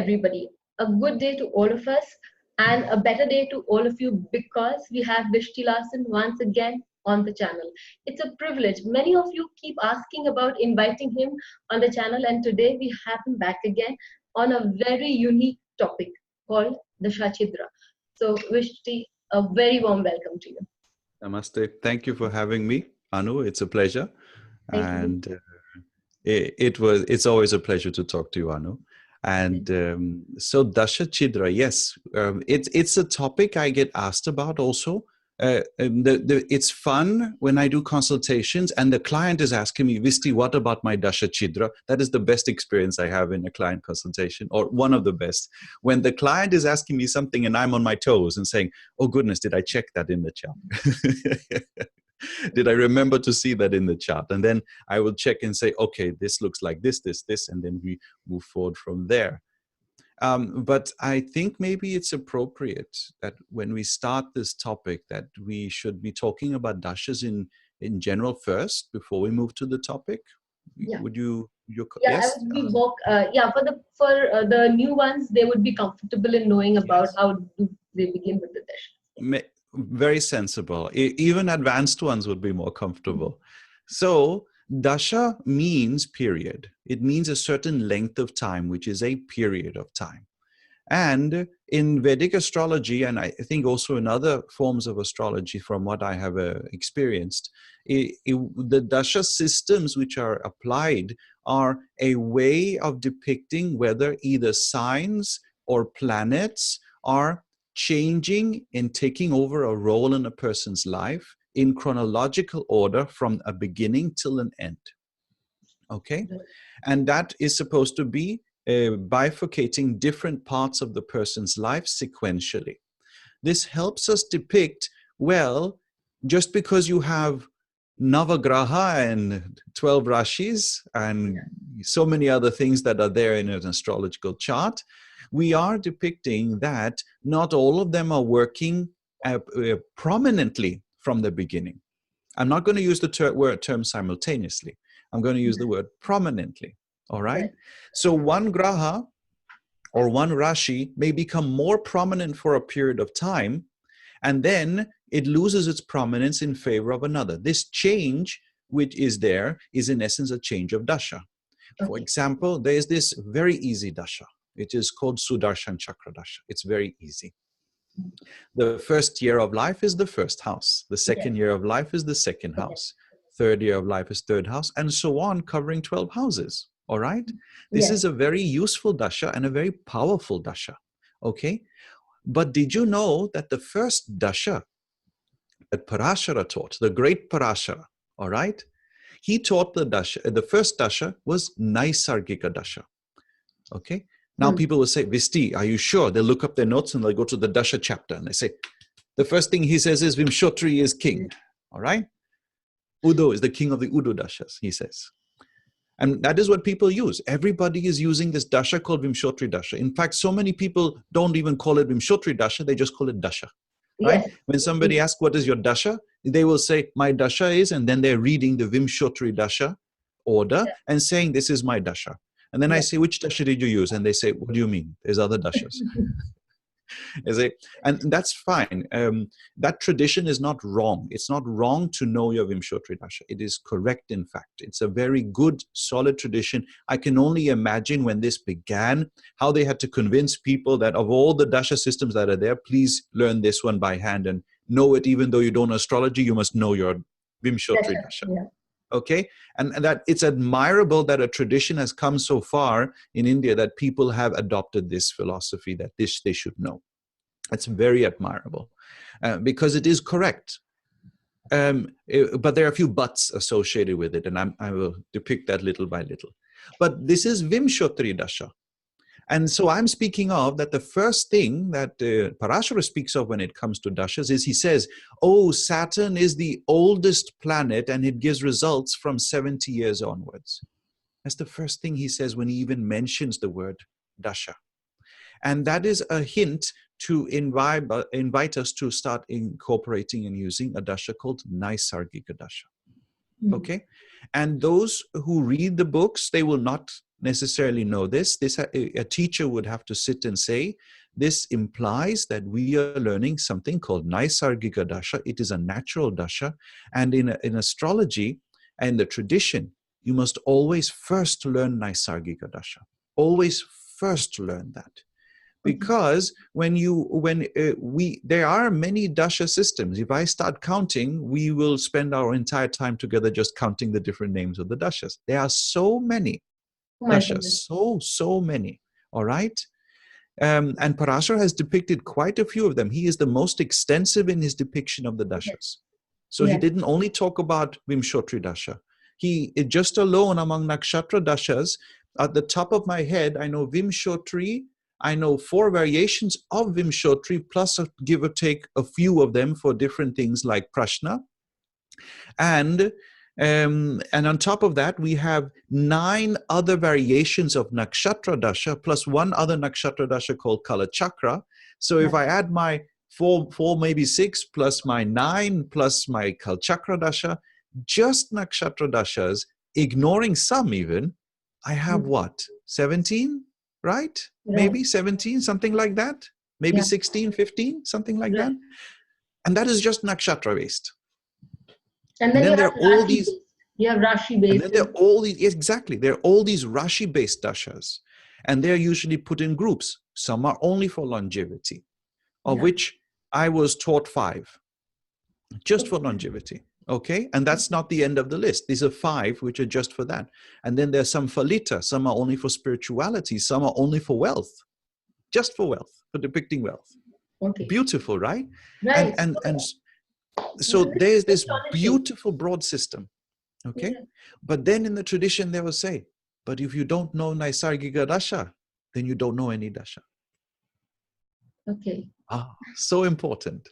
everybody. A good day to all of us and a better day to all of you because we have Visti Larsen once again on the channel. It's a privilege. Many of you keep asking about inviting him on the channel, and today we have him back again on a very unique topic called Dasha Chidra. So Visti, a very warm welcome to you. Namaste. Thank you for having me, Anu. It's a pleasure. Thank and it's always a pleasure to talk to you, Anu. And so Dasha Chidra, yes, it's a topic I get asked about also. It's fun when I do consultations and the client is asking me, Visti, what about my Dasha Chidra? That is the best experience I have in a client consultation, or one of the best. When the client is asking me something and I'm on my toes and saying, oh goodness, did I check that in the chart? Did I remember to see that in the chart? And then I will check and say, okay, this looks like this, and then we move forward from there. But I think maybe it's appropriate that when we start this topic that we should be talking about dashas in general first before we move to the topic. Yeah. Would you? Yes. For the new ones, they would be comfortable in knowing about how do they begin with the dashas. Very sensible. Even advanced ones would be more comfortable. So dasha means period. It means a certain length of time, which is a period of time. And in Vedic astrology, and I think also in other forms of astrology from what I have experienced, the dasha systems which are applied are a way of depicting whether either signs or planets are changing and taking over a role in a person's life in chronological order from a beginning till an end. Okay? And that is supposed to be bifurcating different parts of the person's life sequentially. This helps us depict, well, just because you have Navagraha and 12 Rashis and so many other things that are there in an astrological chart, we are depicting that not all of them are working prominently from the beginning. I'm not going to use the term simultaneously. I'm going to use the word prominently. All right? So one graha or one rashi may become more prominent for a period of time, and then it loses its prominence in favor of another. This change which is there is in essence a change of dasha. For example, there is this very easy dasha. It is called Sudarshan Chakra Dasha. It's very easy. The first year of life is the first house. The second year of life is the second house. Third year of life is third house, and so on, covering 12 houses. All right? This is a very useful dasha and a very powerful dasha. Okay? But did you know that the first dasha that Parashara taught, the great Parashara, all right? He taught the first dasha was Naisargika Dasha. Okay? Now people will say, Visti, are you sure? They'll look up their notes and they'll go to the Dasha chapter and they say, the first thing he says is Vimshottari is king. All right? Udo is the king of the Udo Dashas, he says. And that is what people use. Everybody is using this Dasha called Vimshottari Dasha. In fact, so many people don't even call it Vimshottari Dasha, they just call it Dasha. Right? Yes. When somebody asks, what is your Dasha? They will say, my Dasha is, and then they're reading the Vimshottari Dasha order and saying, this is my Dasha. And then I say, which dasha did you use? And they say, what do you mean? There's other dashas. And that's fine. That tradition is not wrong. It's not wrong to know your Vimshottari Dasha. It is correct, in fact. It's a very good, solid tradition. I can only imagine when this began, how they had to convince people that of all the dasha systems that are there, please learn this one by hand and know it. Even though you don't know astrology, you must know your Vimshottari Dasha. Yeah. Okay, and that it's admirable that a tradition has come so far in India that people have adopted this philosophy that this they should know. It's very admirable because it is correct. But there are a few buts associated with it, and I will depict that little by little. But this is Vimshottari Dasha. And so I'm speaking of that the first thing that Parashara speaks of when it comes to dashas is he says, oh, Saturn is the oldest planet and it gives results from 70 years onwards. That's the first thing he says when he even mentions the word dasha. And that is a hint to invite us to start incorporating and using a dasha called Naisargika Dasha. Okay? And those who read the books, they will not necessarily know this. A teacher would have to sit and say, this implies that we are learning something called Naisargika Dasha. It is a natural Dasha. And in astrology and the tradition, you must always first learn Naisargika Dasha. Always first learn that. Because there are many dasha systems. If I start counting, we will spend our entire time together just counting the different names of the dashas. There are so many dashas, so many. All right. And Parashar has depicted quite a few of them. He is the most extensive in his depiction of the dashas. So he didn't only talk about Vimshottari Dasha. He just alone among Nakshatra dashas, at the top of my head, I know Vimshottari. I know 4 variations of Vimshottari, plus give or take a few of them for different things like Prashna. And on top of that, we have 9 other variations of Nakshatra Dasha, plus 1 other Nakshatra Dasha called Kala Chakra. So if I add my 4, maybe 6, plus my 9, plus my Kala Chakra Dasha, just Nakshatra Dashas, ignoring some even, I have what? 17? Right? Maybe 17, something like that. Maybe 16, 15, something like that. And that is just nakshatra based. And then there are all these. You have Rashi based. And then there are all these, exactly. There are all these Rashi based dashas. And they're usually put in groups. Some are only for longevity, of which I was taught 5, just for longevity. Okay, and that's not the end of the list. These are 5 which are just for that. And then there's some falita, some are only for spirituality, some are only for wealth, just for wealth, for depicting wealth. Okay. Beautiful, right? Right. And so there's this beautiful broad system. Okay, but then in the tradition they will say, but if you don't know Naisargika Dasha, then you don't know any Dasha. Okay. So important.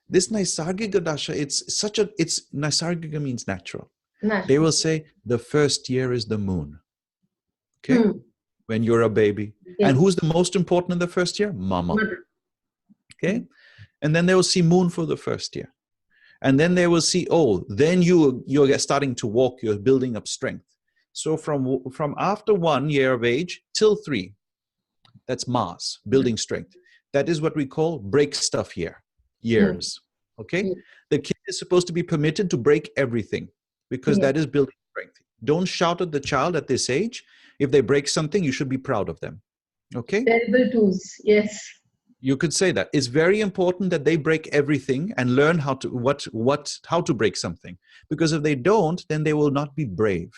This Naisargika Dasha, Naisargika means natural. They will say the first year is the moon. Okay? When you're a baby. Yeah. And who's the most important in the first year? Mama. Okay? And then they will see moon for the first year. And then they will see, then you're starting to walk, you're building up strength. So from after 1 year of age till 3, that's Mars, building strength. That is what we call break stuff years. Okay, the kid is supposed to be permitted to break everything because that is building strength. Don't shout at the child at this age. If they break something, you should be proud of them. Okay, terrible tools. Yes, you could say that. It's very important that they break everything and learn how to break something, because if they don't, then they will not be brave.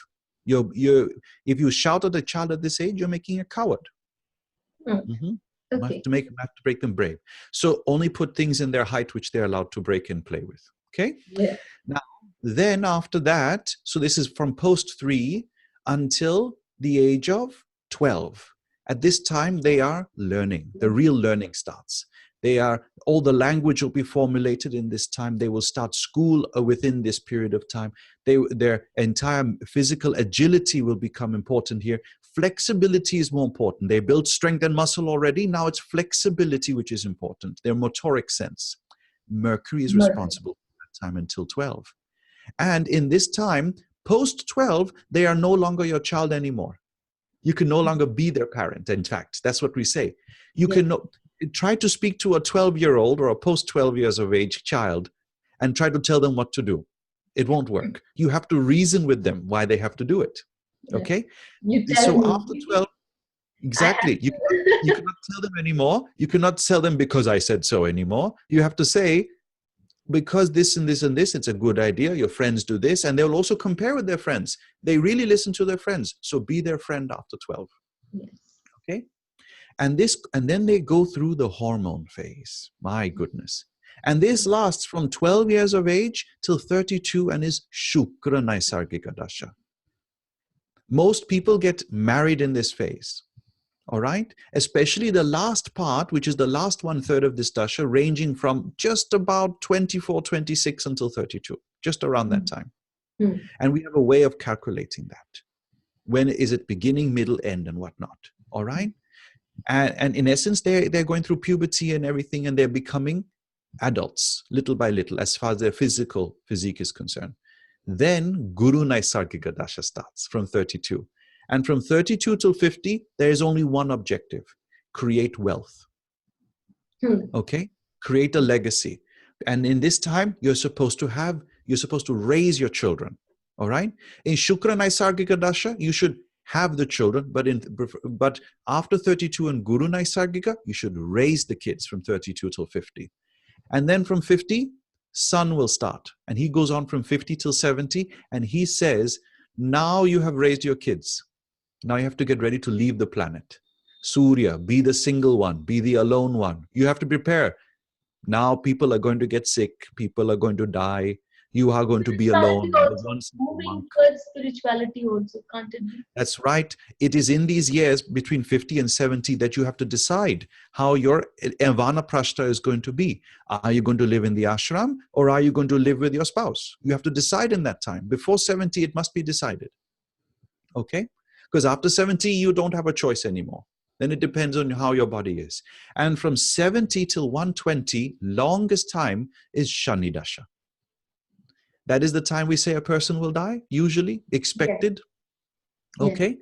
If you shout at a child at this age, you're making a coward. Okay. You have to break them brave. So only put things in their height which they're allowed to break and play with. Okay? Yeah. Now, then after that, so this is from post 3 until the age of 12. At this time, they are learning. The real learning starts. All the language will be formulated in this time. They will start school within this period of time. Their entire physical agility will become important here. Flexibility is more important. They build strength and muscle already. Now it's flexibility which is important. Their motoric sense. Mercury is responsible for that time until 12. And in this time, post 12, they are no longer your child anymore. You can no longer be their parent. In fact, that's what we say. You can try to speak to a 12-year-old or a post 12 years of age child and try to tell them what to do. It won't work. You have to reason with them why they have to do it. Okay? So after 12, exactly. You cannot tell them anymore. You cannot tell them because I said so anymore. You have to say, because this and this and this, it's a good idea. Your friends do this. And they'll also compare with their friends. They really listen to their friends. So be their friend after 12. Yes. Okay? And then they go through the hormone phase. My goodness. And this lasts from 12 years of age till 32 and is Shukra Naisargika Dasha. Most people get married in this phase. All right? Especially the last part, which is the last 1/3 of this dasha, ranging from just about 24, 26 until 32, just around that time. And we have a way of calculating that. When is it beginning, middle, end, and whatnot? All right? And in essence, they're going through puberty and everything, and they're becoming adults, little by little, as far as their physique is concerned. Then Guru Naisargika Dasha starts from 32. And from 32 till 50, there is only one objective: create wealth. Okay? Create a legacy. And in this time, you're supposed to raise your children. All right? In Shukra Naisargika Dasha, you should have the children, but after 32 in Guru Naisargika, you should raise the kids from 32 till 50. And then from 50, Sun will start. And he goes on from 50 till 70, and he says, now you have raised your kids. Now you have to get ready to leave the planet. Surya, be the single one, be the alone one. You have to prepare. Now people are going to get sick, people are going to die, you are going to be alone. Moving towards spirituality also, can't it be? That's right. It is in these years between 50 and 70 that you have to decide how your Vanaprashta is going to be. Are you going to live in the ashram, or are you going to live with your spouse? You have to decide in that time. Before 70, it must be decided. Okay? Because after 70, you don't have a choice anymore. Then it depends on how your body is. And from 70 till 120, longest time is Shani Dasha. That is the time we say a person will die, usually, expected. Yes. Okay. Yes.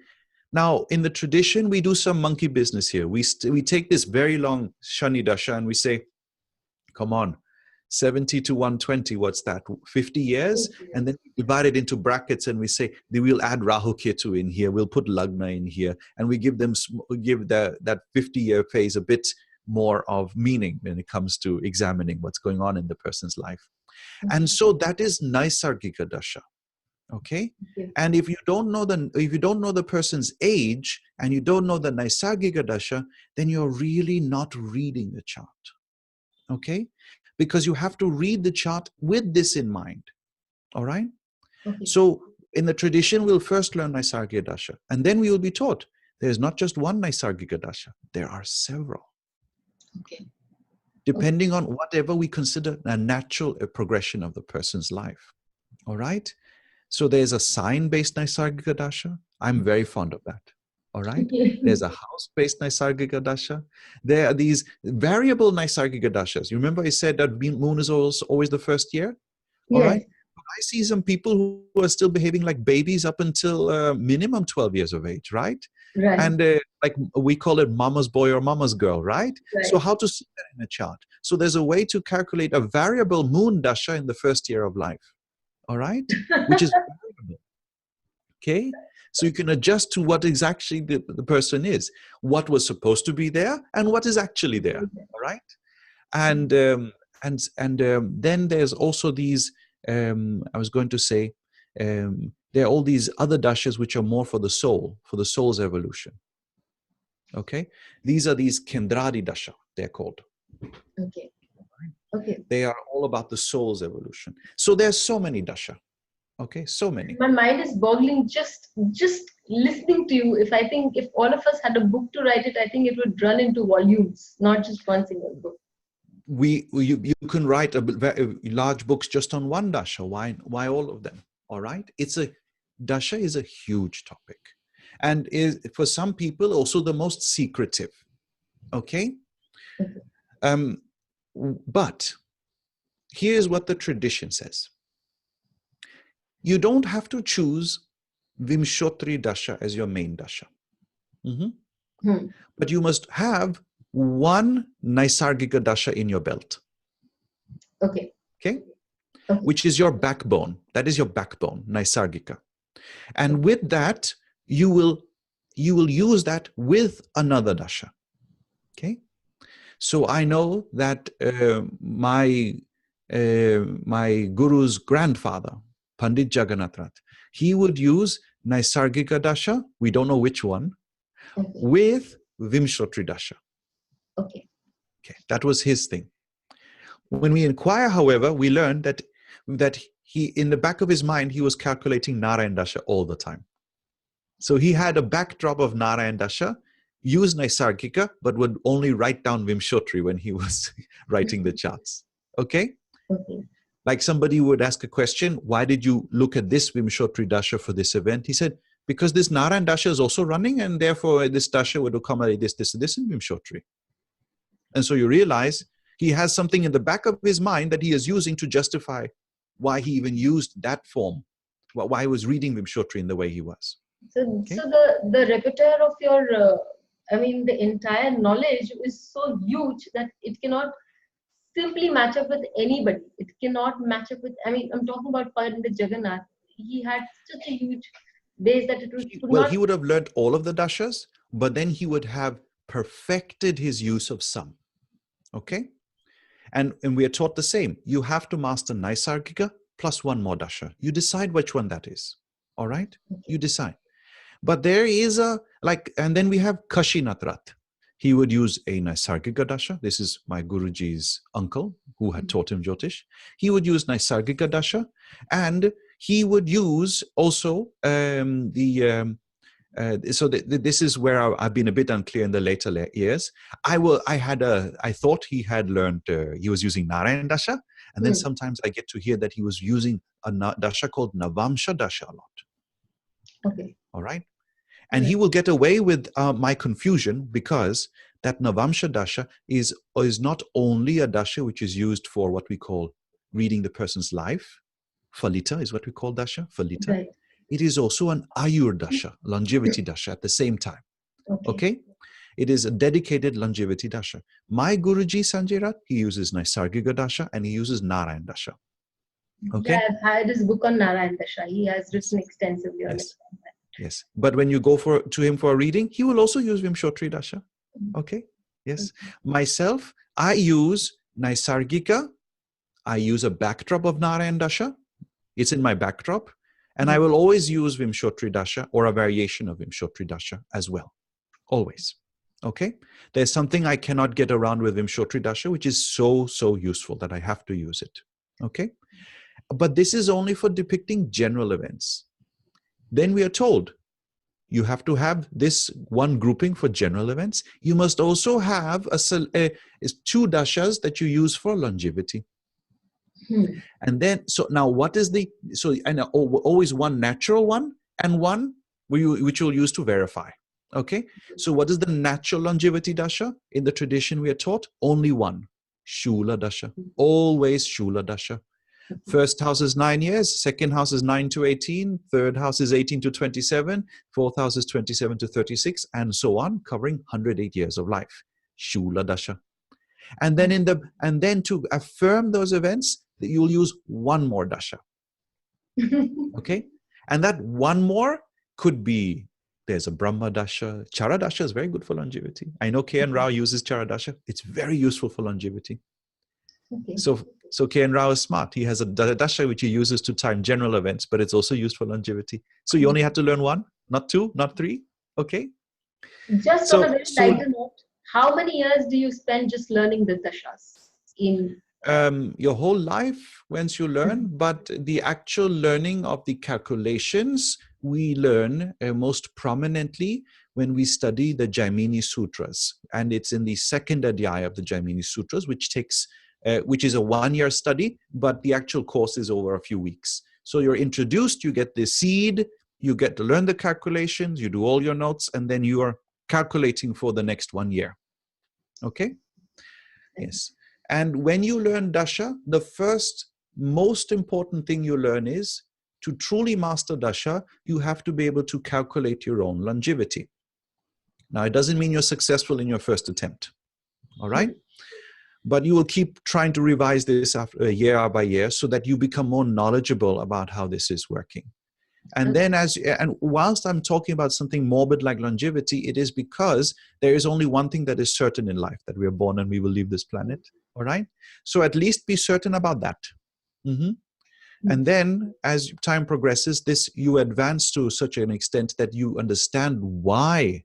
Now, in the tradition, we do some monkey business here. We take this very long Shani Dasha and we say, come on, 70 to 120, what's that? 50 years? And then we divide it into brackets and we say, we'll add Rahu-Ketu in here, we'll put Lagna in here, and we give that 50-year phase a bit more of meaning when it comes to examining what's going on in the person's life. And so that is Naisargika Dasha. Okay? And if you don't know the person's age and you don't know the Naisargika Dasha, then you're really not reading the chart. Okay? Because you have to read the chart with this in mind. All right? Okay. So in the tradition, we'll first learn Naisargika Dasha, and then we will be taught there's not just one Naisargika Dasha, there are several. Okay. Depending on whatever we consider a natural progression of the person's life. All right? So there's a sign-based Naisargika Dasha. I'm very fond of that. All right? There's a house-based Naisargika Dasha. There are these variable Naisargika Dashas. You remember I said that moon is always the first year? All right? I see some people who are still behaving like babies up until minimum 12 years of age, right? Right. And like we call it mama's boy or mama's girl, right? So how to see that in a chart? So there's a way to calculate a variable moon dasha in the first year of life, all right? Which is variable, okay? So you can adjust to what exactly the person is, what was supposed to be there and what is actually there, all right? And then there's also these, I was going to say, there are all these other dashas which are more for the soul's evolution. Okay? These are these Kendradi Dasha, they're called. Okay. Okay. They are all about the soul's evolution. So there's so many dasha. Okay, so many. My mind is boggling just listening to you. If all of us had a book to write it, I think it would run into volumes, not just one single book. You can write large books just on one dasha. Why all of them? All right. Dasha is a huge topic, and is for some people also the most secretive. Okay. But here's what the tradition says. You don't have to choose Vimshottari Dasha as your main dasha. But you must have one Naisargika Dasha in your belt. Okay. Okay? Which is your backbone. That is your backbone, Naisargika. And with that, you will use that with another dasha. Okay? So I know that my guru's grandfather, Pandit Jagannath Rath, he would use Naisargika Dasha, we don't know which one, with Vimshottari Dasha. Okay. That was his thing. When we inquire, however, we learn that he, in the back of his mind, he was calculating Narayan Dasha all the time. So he had a backdrop of Narayan Dasha, used Naisargika, but would only write down Vimshottari when he was writing the charts. Okay? Okay. Like somebody would ask a question, why did you look at this Vimshottari Dasha for this event? He said, because this Narayan Dasha is also running, and therefore this Dasha would accommodate this in Vimshottari. And so you realize he has something in the back of his mind that he is using to justify why he even used that form, why he was reading Vimshottari in the way he was. So, Okay. the repertoire of your, I mean, the entire knowledge is so huge that it cannot simply match up with anybody. It cannot match up with, I mean, I'm talking about Pandit Jagannath. He had such a huge base that it could Well, not. he would have learned all of the dashas, but then he would have perfected his use of some. Okay. And we are taught the same. You have to master Naisargika plus one more dasha. You decide which one that is. All right? You decide. But there is and then we have Kashinatrat. He would use a Naisargika dasha. This is my Guruji's uncle who had taught him Jyotish. He would use Naisargika dasha, and he would use also this is where I've been a bit unclear in the later years. I thought he had learned, he was using Narayan Dasha, and then sometimes I get to hear that he was using a Dasha called Navamsha Dasha a lot. Okay. All right. And he will get away with my confusion because that Navamsha Dasha is not only a Dasha which is used for what we call reading the person's life. Falita is what we call Dasha, Falita. Right. It is also an Ayur Dasha, longevity Dasha at the same time. Okay? It is a dedicated longevity Dasha. My Guruji Sanjay Rath, he uses Naisargika Dasha and he uses Narayan Dasha. Okay? Yeah, I've had his book on Narayan Dasha. He has written extensively on it. Yes. But when you go to him for a reading, he will also use Vimshottari Dasha. Okay? Yes. Myself, I use Naisargika. I use a backdrop of Narayan Dasha. It's in my backdrop. And I will always use Vimshottari Dasha or a variation of Vimshottari Dasha as well. Always. Okay? There's something I cannot get around with Vimshottari Dasha, which is so, so useful that I have to use it. Okay? But this is only for depicting general events. Then we are told you have to have this one grouping for general events. You must also have two dashas that you use for longevity. And then, so now what is always one natural one and one which you'll use to verify. Okay. So what is the natural longevity dasha? In the tradition we are taught, only one, Shula Dasha, always Shula Dasha. First house is 9 years, second house is 9 to 18, third house is 18 to 27, fourth house is 27 to 36, and so on, covering 108 years of life. Shula Dasha. And then to affirm those events, you'll use one more dasha. Okay? And that one more could be, there's a Brahma Dasha. Chara Dasha is very good for longevity. I know K.N. Rao uses Chara Dasha. It's very useful for longevity. Okay. So K.N. Rao is smart. He has a dasha which he uses to time general events, but it's also used for longevity. So you only have to learn one, not two, not three. Okay? Just on a very lighter note, how many years do you spend just learning the dashas? Your whole life once you learn, but the actual learning of the calculations we learn most prominently when we study the Jaimini Sutras. And it's in the second adhyaya of the Jaimini Sutras, which is a 1-year study, but the actual course is over a few weeks. So you're introduced, you get the seed, you get to learn the calculations, you do all your notes, and then you are calculating for the next 1 year. Okay? Yes. And when you learn dasha, the first most important thing you learn is to truly master dasha, you have to be able to calculate your own longevity. Now, it doesn't mean you're successful in your first attempt. All right? But you will keep trying to revise this after year by year so that you become more knowledgeable about how this is working. And then whilst I'm talking about something morbid like longevity, it is because there is only one thing that is certain in life, that we are born and we will leave this planet. All right. So at least be certain about that. And then as time progresses, you advance to such an extent that you understand why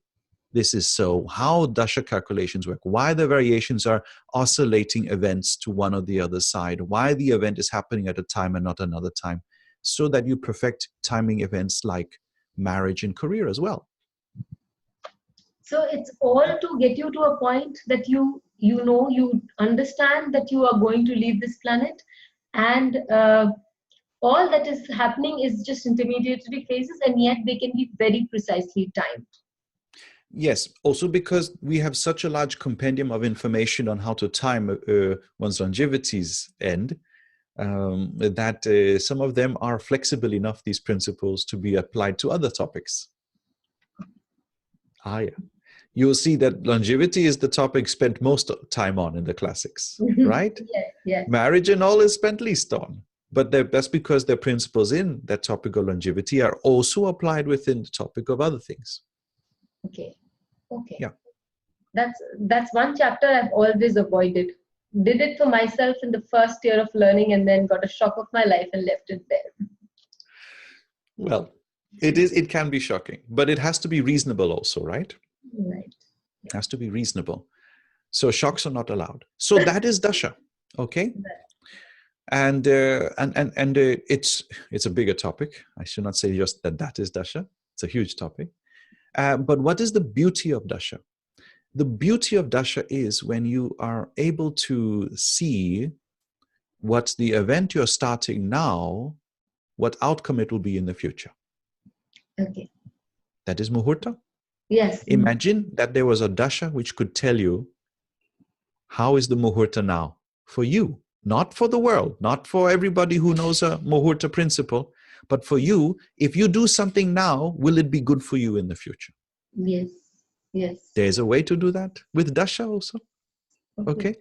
this is so, how dasha calculations work, why the variations are oscillating events to one or the other side, why the event is happening at a time and not another time, so that you perfect timing events like marriage and career as well. So it's all to get you to a point that you understand that you are going to leave this planet, and all that is happening is just intermediary phases, and yet they can be very precisely timed. Yes, also because we have such a large compendium of information on how to time one's longevity's end, that some of them are flexible enough, these principles, to be applied to other topics. Yeah. You'll see that longevity is the topic spent most time on in the classics, right? Yes, yes. Marriage and all is spent least on. But that's because the principles in that topic of longevity are also applied within the topic of other things. Okay. Okay. Yeah. That's one chapter I've always avoided. Did it for myself in the first year of learning and then got a shock of my life and left it there. Well, it can be shocking, but it has to be reasonable also, right? Right. It has to be reasonable. So shocks are not allowed. So that is dasha, okay? And it's a bigger topic. I should not say just that is dasha. It's a huge topic. But what is the beauty of dasha? The beauty of dasha is when you are able to see what the event you're starting now, what outcome it will be in the future. Okay. That is muhurta. Yes. Imagine that there was a dasha which could tell you how is the muhurta now for you, not for the world, not for everybody who knows a muhurta principle, but for you. If you do something now, will it be good for you in the future? Yes. Yes. There's a way to do that with dasha also. Okay.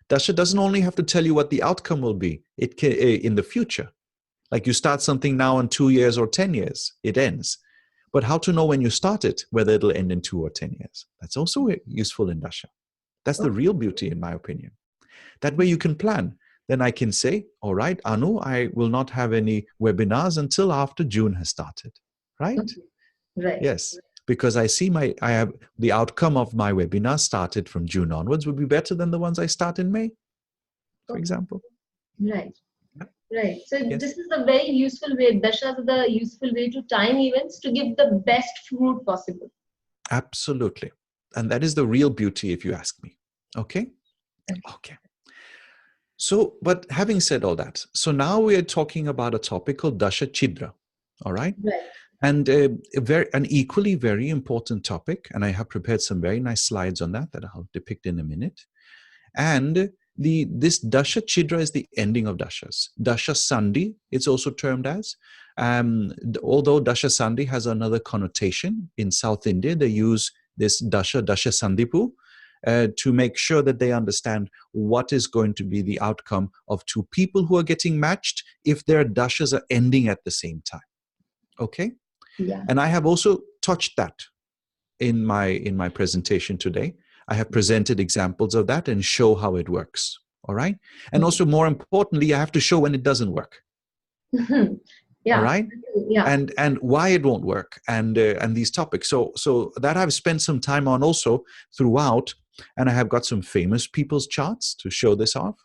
Dasha doesn't only have to tell you what the outcome will be. It can in the future. Like you start something now in 2 years or 10 years, it ends. But how to know when you start it, whether it'll end in 2 or 10 years? That's also useful in dasha. That's the real beauty, in my opinion. That way you can plan. Then I can say, all right, Anu, I will not have any webinars until after June has started. Right? Okay. Right. Yes. Because I see I have the outcome of my webinar started from June onwards would be better than the ones I start in May, for example. Right. Right. So Yes. this is a very useful way. Dashas are the useful way to time events to give the best fruit possible. Absolutely. And that is the real beauty, if you ask me. Okay? Okay. So, but having said all that, so now we are talking about a topic called Dasha Chidra. All right? Right. And an equally very important topic, and I have prepared some very nice slides on that I'll depict in a minute. And this Dasha Chidra is the ending of Dashas. Dasha Sandhi, it's also termed as. Although Dasha Sandhi has another connotation, in South India, they use this Dasha Sandhipu to make sure that they understand what is going to be the outcome of two people who are getting matched if their Dashas are ending at the same time. Okay? Yeah. And I have also touched that in my presentation today. I have presented examples of that and show how it works. All right. And also, more importantly, I have to show when it doesn't work. Yeah. All right. Yeah. And why it won't work and these topics. So that I've spent some time on also throughout, and I have got some famous people's charts to show this off.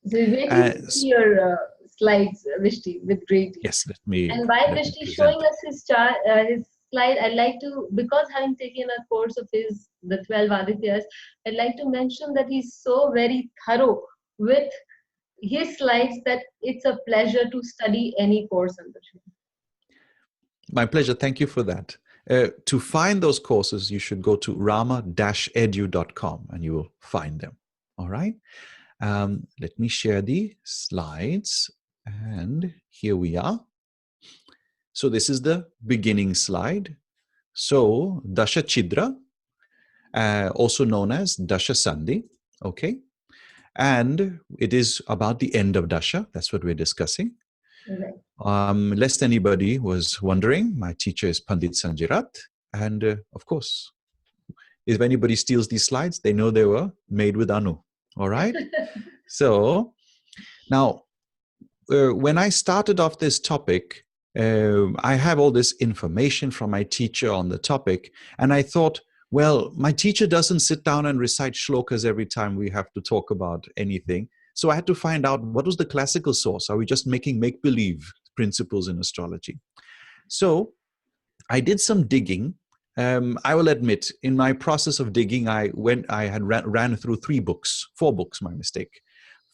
So where do you see your slides, Vishti, with great ease. Yes, let me. And while Vishti showing us his chart, his slide, I'd like to, because having taken a course of his, the 12 Adityas, I'd like to mention that he's so very thorough with his slides that it's a pleasure to study any course under him. My pleasure. Thank you for that. To find those courses, you should go to rama-edu.com and you will find them. All right. Let me share the slides. And here we are. So this is the beginning slide. So Dasha Chidra, also known as Dasha Sandhi. Okay. And it is about the end of Dasha. That's what we're discussing. Okay. Lest anybody was wondering, my teacher is Pandit Sanjirat. And of course, if anybody steals these slides, they know they were made with Anu. All right. So now, when I started off this topic, I have all this information from my teacher on the topic. And I thought, well, my teacher doesn't sit down and recite shlokas every time we have to talk about anything. So I had to find out what was the classical source. Are we just making make-believe principles in astrology? So I did some digging. I will admit, in my process of digging, I had ran through 4 books, my mistake.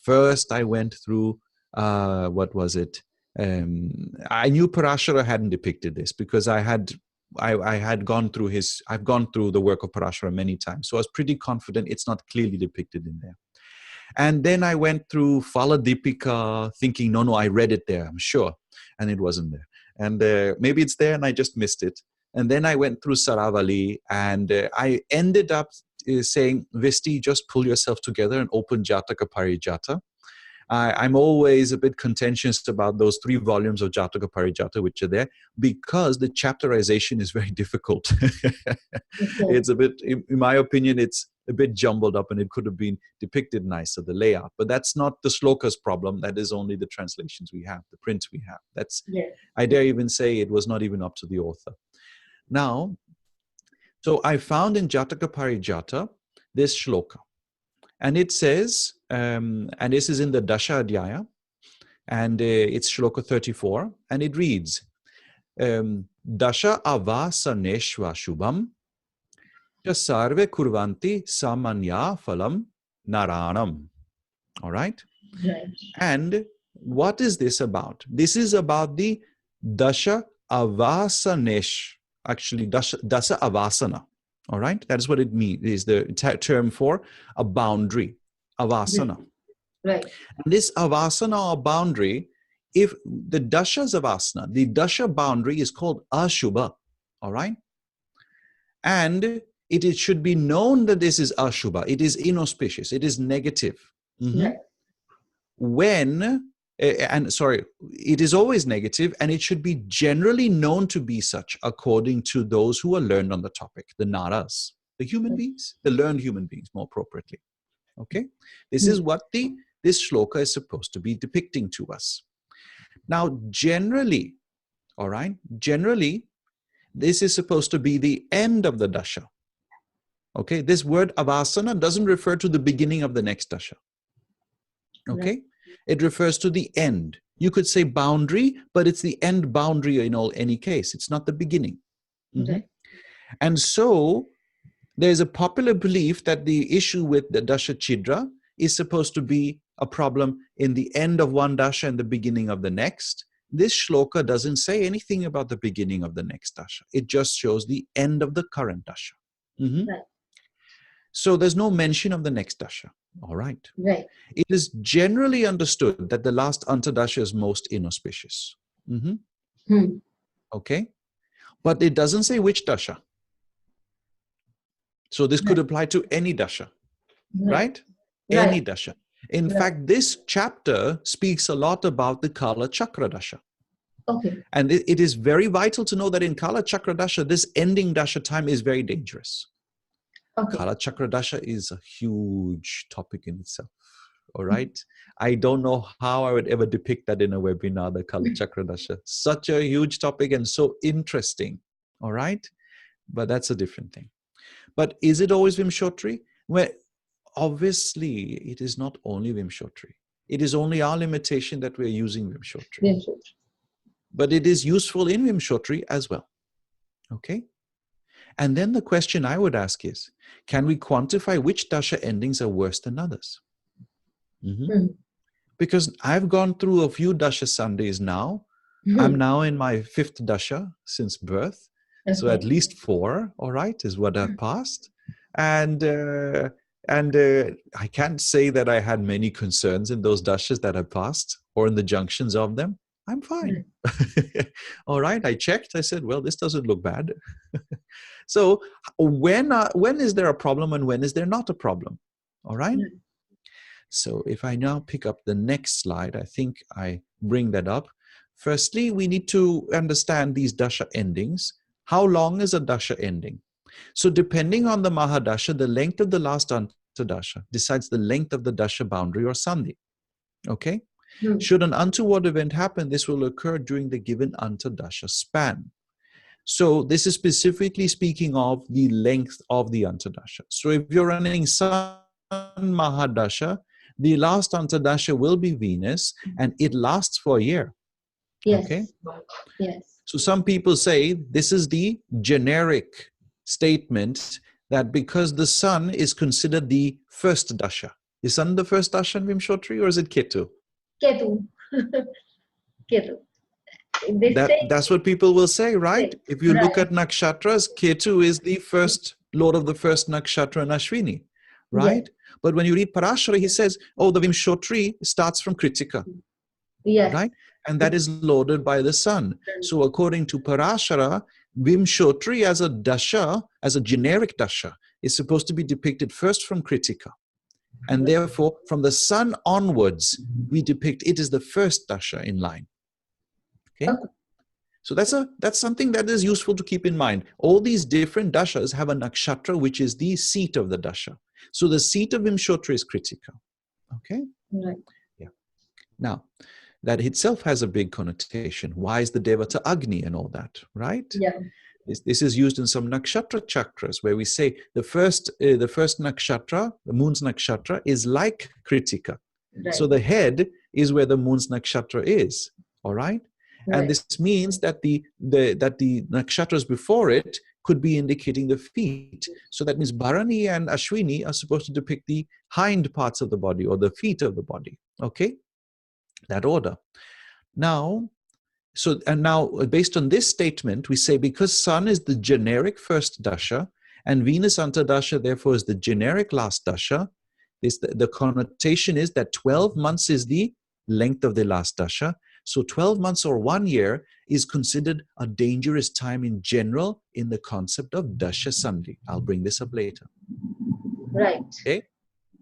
First, I went through, what was it? I knew Parashara hadn't depicted this because I had gone through I've gone through the work of Parashara many times. So I was pretty confident it's not clearly depicted in there. And then I went through Phaladipika thinking, no, I read it there, I'm sure. And it wasn't there. And maybe it's there and I just missed it. And then I went through Saravali, and I ended up saying, Visti, just pull yourself together and open Jataka Parijata. I'm always a bit contentious about those 3 volumes of Jataka Parijata which are there, because the chapterization is very difficult. It's a bit, in my opinion, it's a bit jumbled up, and it could have been depicted nicer, the layout. But that's not the shloka's problem. That is only the translations we have, the prints we have. That's, I dare even say it was not even up to the author. Now, so I found in Jataka Parijata this shloka. And it says, and this is in the Dasha Adhyaya, and it's shloka 34, and it reads, Dasha avasaneshva shubham sarve kurvanti samanya phalam naranam. All right? And what is this about? This is about the Dasha avasanesh, actually Dasha avasana. All right, that is what it means, is the term for a boundary, avasana. Right. And this avasana or boundary, if the dashas avasana, the dasha boundary is called ashubha. All right, and it should be known that this is ashubha. It is inauspicious. It is negative. Right. It is always negative, and it should be generally known to be such according to those who are learned on the topic, the naras, the human beings, the learned human beings more appropriately. Okay? This is what this shloka is supposed to be depicting to us. Now, generally, all right, generally, this is supposed to be the end of the dasha. Okay? This word avasana doesn't refer to the beginning of the next dasha. Okay? Right. It refers to the end. You could say boundary, but it's the end boundary in any case. It's not the beginning. Okay. And so there's a popular belief that the issue with the Dasha Chidra is supposed to be a problem in the end of one Dasha and the beginning of the next. This shloka doesn't say anything about the beginning of the next Dasha. It just shows the end of the current Dasha. Right. So there's no mention of the next Dasha. All right. Right. It is generally understood that the last Antardasha is most inauspicious. Okay. But it doesn't say which Dasha. So this could apply to any Dasha. Right? Any Dasha. In fact, this chapter speaks a lot about the Kala Chakra Dasha. Okay. And it is very vital to know that in Kala Chakra Dasha, this ending Dasha time is very dangerous. Okay. Kala Chakra Dasha is a huge topic in itself. All right. I don't know how I would ever depict that in a webinar, the Kala Chakra Dasha. Such a huge topic and so interesting. All right. But that's a different thing. But is it always Vimshottari? Well, obviously, it is not only Vimshottari. It is only our limitation that we're using Vimshottari. But it is useful in Vimshottari as well. Okay. And then the question I would ask is, can we quantify which dasha endings are worse than others? Because I've gone through a few dasha Sundays now. I'm now in my 5th dasha since birth. Okay. So at least 4, all right, is what I've passed. And I can't say that I had many concerns in those dashas that I passed or in the junctions of them. I'm fine. All right, I checked. I said, well, this doesn't look bad. So when is there a problem and when is there not a problem? All right. So if I now pick up the next slide, I think I bring that up. Firstly, we need to understand these dasha endings. How long is a dasha ending? So depending on the Mahadasha, the length of the last Antardasha decides the length of the dasha boundary or Sandhi. Okay? Should an untoward event happen, this will occur during the given Antardasha span. So this is specifically speaking of the length of the Antardasha. So if you're running Sun Mahadasha, the last Antardasha will be Venus and it lasts for a year. Yes. Okay? Yes. So some people say this is the generic statement that because the Sun is considered the first Dasha. Is Sun the first Dasha in Vimshottari or is it Ketu? Ketu. Ketu. That's what people will say, right? If you look at nakshatras, Ketu is the first lord of the first nakshatra in Ashwini, right? Yes. But when you read Parashara, he says, oh, the Vimshottari starts from Kritika. Yes. Right? And that is lorded by the sun. So according to Parashara, Vimshottari as a dasha, as a generic dasha, is supposed to be depicted first from Kritika. And therefore, from the sun onwards, we depict it as the first dasha in line. Okay? So that's something that is useful to keep in mind. All these different dashas have a nakshatra, which is the seat of the dasha. So the seat of Vimshottari is Kritika. Okay? Right. Yeah. Now, that itself has a big connotation. Why is the Devata Agni and all that, right? Yeah. This is used in some nakshatra chakras where we say the first nakshatra, the moon's nakshatra, is like Kritika. Right. So the head is where the moon's nakshatra is. All right? Right. And this means that the nakshatras before it could be indicating the feet. So that means Bharani and Ashwini are supposed to depict the hind parts of the body or the feet of the body. Okay? That order. Now, based on this statement, we say because Sun is the generic first dasha and Venus Antardasha therefore is the generic last dasha, the connotation is that 12 months is the length of the last dasha. So 12 months or 1 year is considered a dangerous time in general in the concept of Dasha Sandhi. I'll bring this up later. Right. Okay?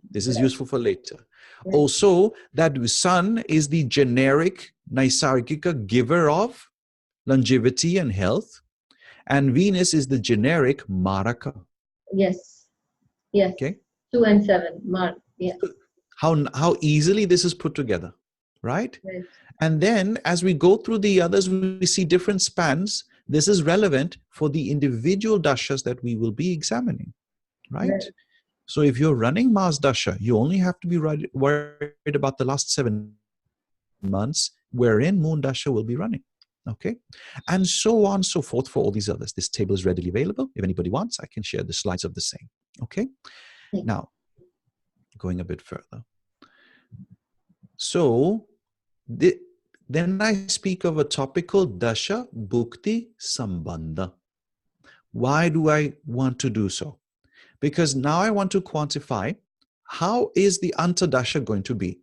This is useful for later. Right. Also, that Sun is the generic Naisargika giver of longevity and health, and Venus is the generic Maraka. Yes. Yes. Okay. 2 and 7. Mark. Yeah. How easily this is put together, right? Right. And then as we go through the others, we see different spans. This is relevant for the individual dashas that we will be examining, right? So if you're running Mars Dasha, you only have to be worried about the last 7 months wherein Moon Dasha will be running. Okay? And so on and so forth for all these others. This table is readily available. If anybody wants, I can share the slides of the same. Okay? Now, going a bit further. So, then I speak of a topic called Dasha Bhukti Sambandha. Why do I want to do so? Because now I want to quantify how is the Antardasha going to be.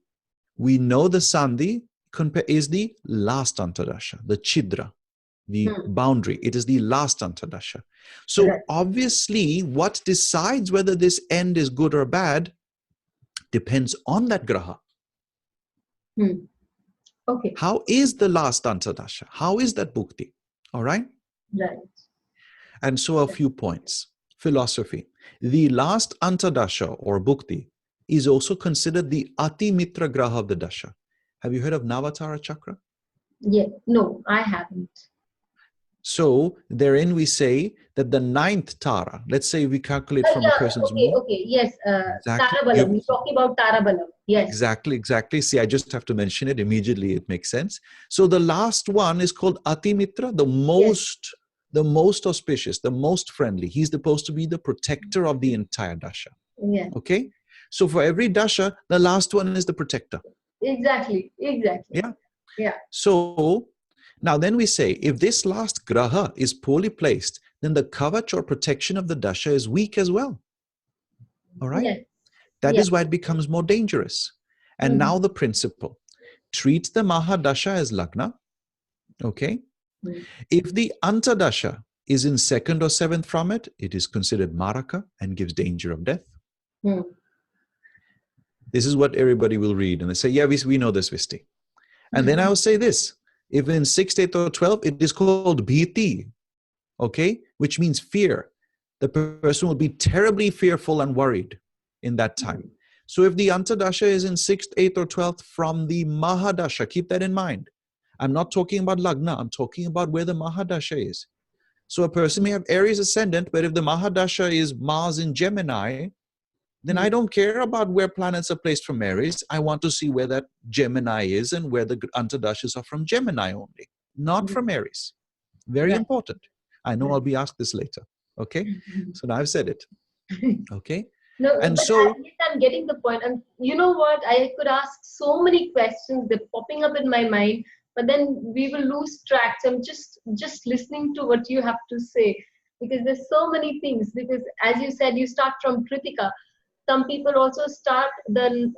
We know the Sandhi is the last Antardasha, the Chidra, the boundary. It is the last Antardasha. So obviously what decides whether this end is good or bad depends on that Graha. Okay. How is the last Antardasha? How is that Bhukti? All right? Right. And so a few points. Philosophy. The last Antardasha or Bhukti is also considered the Ati Mitra Graha of the Dasha. Have you heard of Navatara Chakra? Yeah. No, I haven't. So therein we say that the 9th Tara, let's say we calculate from a person's moon. Okay, yes. Exactly. Tarabalam. You're talking about Tarabalam. Yes. Exactly. See, I just have to mention it immediately. It makes sense. So the last one is called Ati Mitra, the most auspicious, the most friendly. He's supposed to be the protector of the entire Dasha. Yeah. Okay? So for every Dasha, the last one is the protector. Exactly. Yeah. Yeah. So now then we say, if this last Graha is poorly placed, then the kavach or protection of the Dasha is weak as well. All right? Yes. That is why it becomes more dangerous. And now the principle. Treat the Mahadasha as Lagna. Okay? If the Antardasha is in 2nd or 7th from it, it is considered Maraka and gives danger of death. This is what everybody will read. And they say, yeah, we know this, Visti. And then I will say this. If in 6th, 8th, or 12th, it is called Bhiti. Okay? Which means fear. The person will be terribly fearful and worried in that time. So if the Antardasha is in 6th, 8th, or 12th from the Mahadasha, keep that in mind. I'm not talking about Lagna. I'm talking about where the Mahadasha is. So a person may have Aries ascendant, but if the Mahadasha is Mars in Gemini, then I don't care about where planets are placed from Aries. I want to see where that Gemini is and where the Antardashas are from Gemini only, not from Aries. Very important. I know I'll be asked this later. Okay? So now I've said it. Okay? No, and but so I'm getting the point. And you know what? I could ask so many questions. They're popping up in my mind, but then we will lose track. So I'm just listening to what you have to say, because there's so many things. Because as you said, you start from Kritika. Some people also start the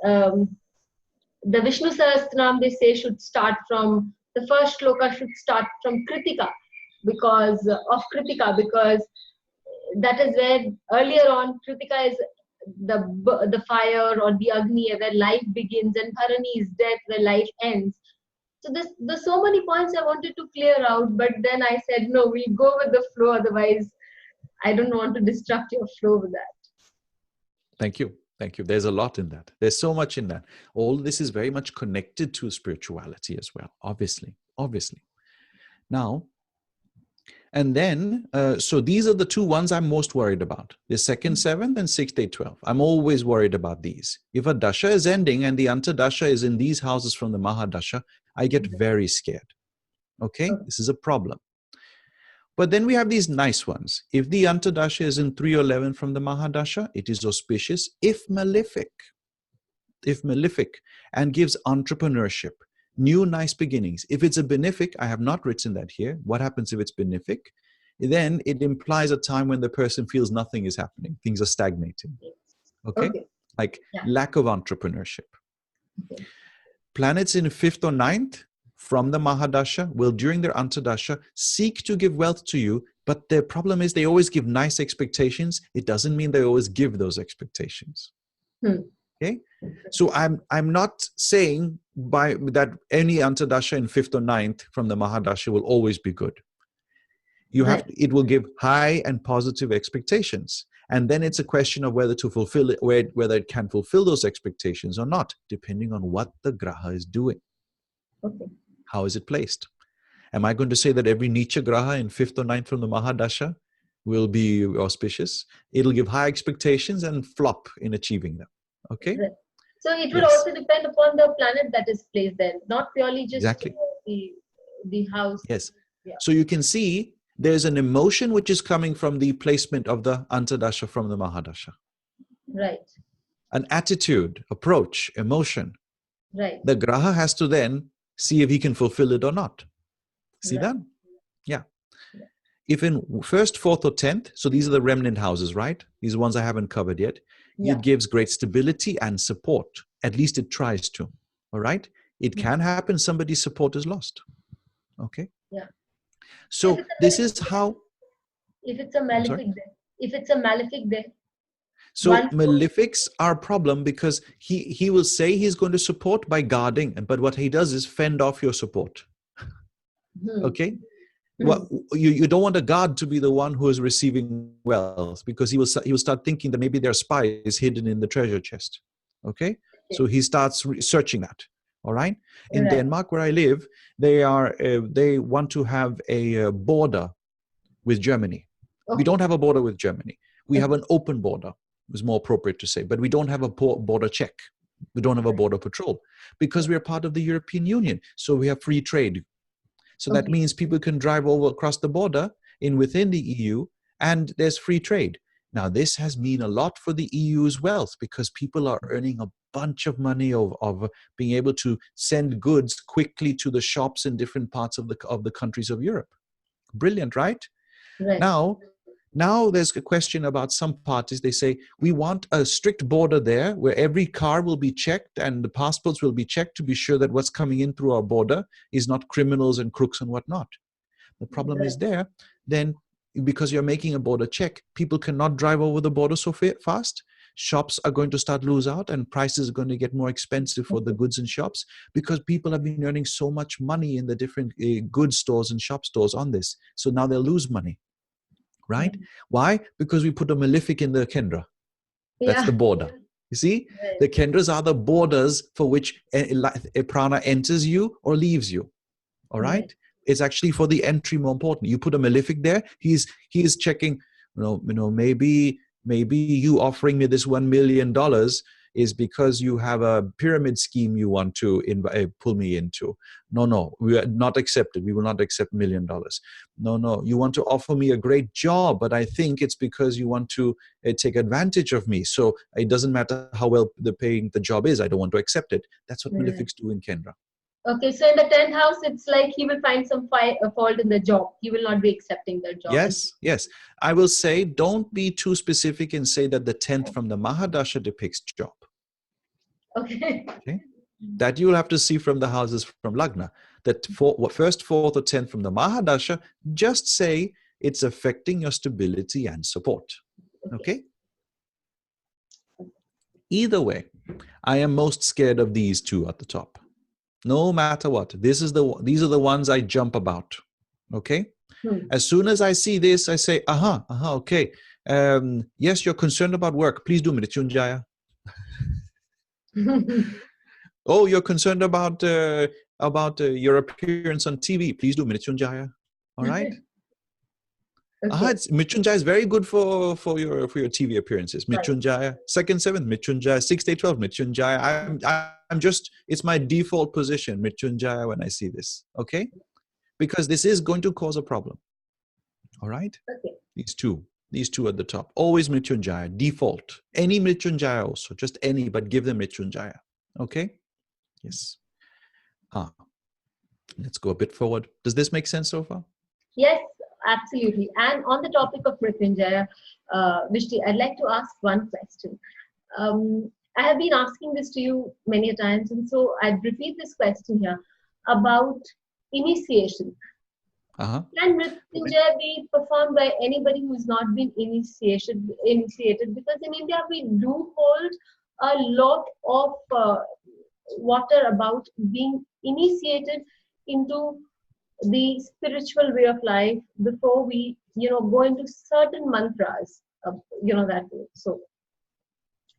Vishnu Sahasranam, they say, should start from the first shloka should start from Kritika. because of Kritika, because that is where earlier on Kritika is the fire or the Agni where life begins, and Bharani is death where life ends. So there's so many points I wanted to clear out, but then I said no, we'll go with the flow, otherwise I don't want to disrupt your flow with that. Thank you. Thank you. There's a lot in that. There's so much in that. All this is very much connected to spirituality as well, obviously. Now, and then, so these are the two ones I'm most worried about. The second, seventh, and 6th, 8th, 12. I'm always worried about these. If a dasha is ending and the Antardasha is in these houses from the Mahadasha, I get very scared. Okay? This is a problem. But then we have these nice ones. If the Antardasha is in 3 or 11 from the Mahadasha, it is auspicious if malefic. If malefic, and gives entrepreneurship, new nice beginnings. If it's a benefic, I have not written that here. What happens if it's benefic? Then it implies a time when the person feels nothing is happening. Things are stagnating. Okay? Like lack of entrepreneurship. Okay. Planets in 5th or 9th from the Mahadasha will, during their Antardasha, seek to give wealth to you, but their problem is they always give nice expectations. It doesn't mean they always give those expectations. Okay? So I'm not saying by that any Antardasha in 5th or 9th from the Mahadasha will always be good. You have it will give high and positive expectations. And then it's a question of whether to fulfill it, whether it can fulfill those expectations or not, depending on what the graha is doing. Okay. How is it placed? Am I going to say that every Nicha graha in 5th or 9th from the Mahadasha will be auspicious? It'll give high expectations and flop in achieving them. Okay? Right. So it will also depend upon the planet that is placed there, not purely just the house. Yes. Yeah. So you can see there's an emotion which is coming from the placement of the Antardasha from the Mahadasha. Right. An attitude, approach, emotion. Right. The graha has to then see if he can fulfill it or not. See that? Yeah. If in 1st, 4th, or 10th, so these are the remnant houses, right? These are ones I haven't covered yet. It gives great stability and support. At least it tries to. All right? It can happen somebody's support is lost. Okay? Yeah. So this is how... If it's a malefic there. If it's a malefic there. So malefics are a problem because he will say he's going to support by guarding, but what he does is fend off your support. Okay? Well, you don't want a guard to be the one who is receiving wealth, because he will start thinking that maybe there are spies hidden in the treasure chest. Okay? So he starts searching that. All right? In Denmark, where I live, they want to have a border with Germany. We don't have a border with Germany. We have an open border, is more appropriate to say, but we don't have a border check. We don't have a border patrol because we are part of the European Union. So we have free trade. So that means people can drive over across the border within the EU, and there's free trade. Now, this has mean a lot for the EU's wealth because people are earning a bunch of money of being able to send goods quickly to the shops in different parts of the countries of Europe. Brilliant, right? Now there's a question about some parties. They say, we want a strict border there where every car will be checked and the passports will be checked to be sure that what's coming in through our border is not criminals and crooks and whatnot. The problem is there, then because you're making a border check, people cannot drive over the border so fast. Shops are going to start lose out and prices are going to get more expensive for the goods in shops because people have been earning so much money in the different goods stores and shop stores on this. So now they'll lose money. Right? Why? Because we put a malefic in the Kendra. That's the border. You see? The Kendras are the borders for which a prana enters you or leaves you. All right? It's actually for the entry more important. You put a malefic there, he is checking, maybe you offering me this $1 million is because you have a pyramid scheme you want to pull me into. No, we are not accepted. We will not accept $1 million. No, you want to offer me a great job, but I think it's because you want to take advantage of me. So it doesn't matter how well the job is. I don't want to accept it. That's what malefics do in Kendra. Okay, so in the 10th house, it's like he will find some fault in the job. He will not be accepting the job. Yes. I will say, don't be too specific and say that the 10th from the Mahadasha depicts job. Okay. That you will have to see from the houses from Lagna. that first, fourth, or 10th from the Mahadasha, just say it's affecting your stability and support. Okay? Either way, I am most scared of these two at the top. No matter what. These are the ones I jump about. Okay? As soon as I see this, I say, okay. Yes, you're concerned about work. Please do Mrityunjaya. Oh, you're concerned about your appearance on TV. Please do Mrityunjaya. All right? Okay. Mrityunjaya is very good for your TV appearances. Mrityunjaya, 2nd, 7th, Mrityunjaya, 6th, 8th, 12th, Mrityunjaya. I'm just, it's my default position, Mrityunjaya, when I see this. Okay? Because this is going to cause a problem. All right? Okay. These two at the top. Always Mrityunjaya, default. Any Mrityunjaya also, just any, but give them Mrityunjaya. Okay? Yes. Let's go a bit forward. Does this make sense so far? Yes, absolutely. And on the topic of Mrityunjaya, Vishti, I'd like to ask one question. I have been asking this to you many times, and so I'd repeat this question here about initiation. Can Mrityunjaya be performed by anybody who's not been initiated? Because in India we do hold a lot of water about being initiated into the spiritual way of life before we, go into certain mantras, that way. So,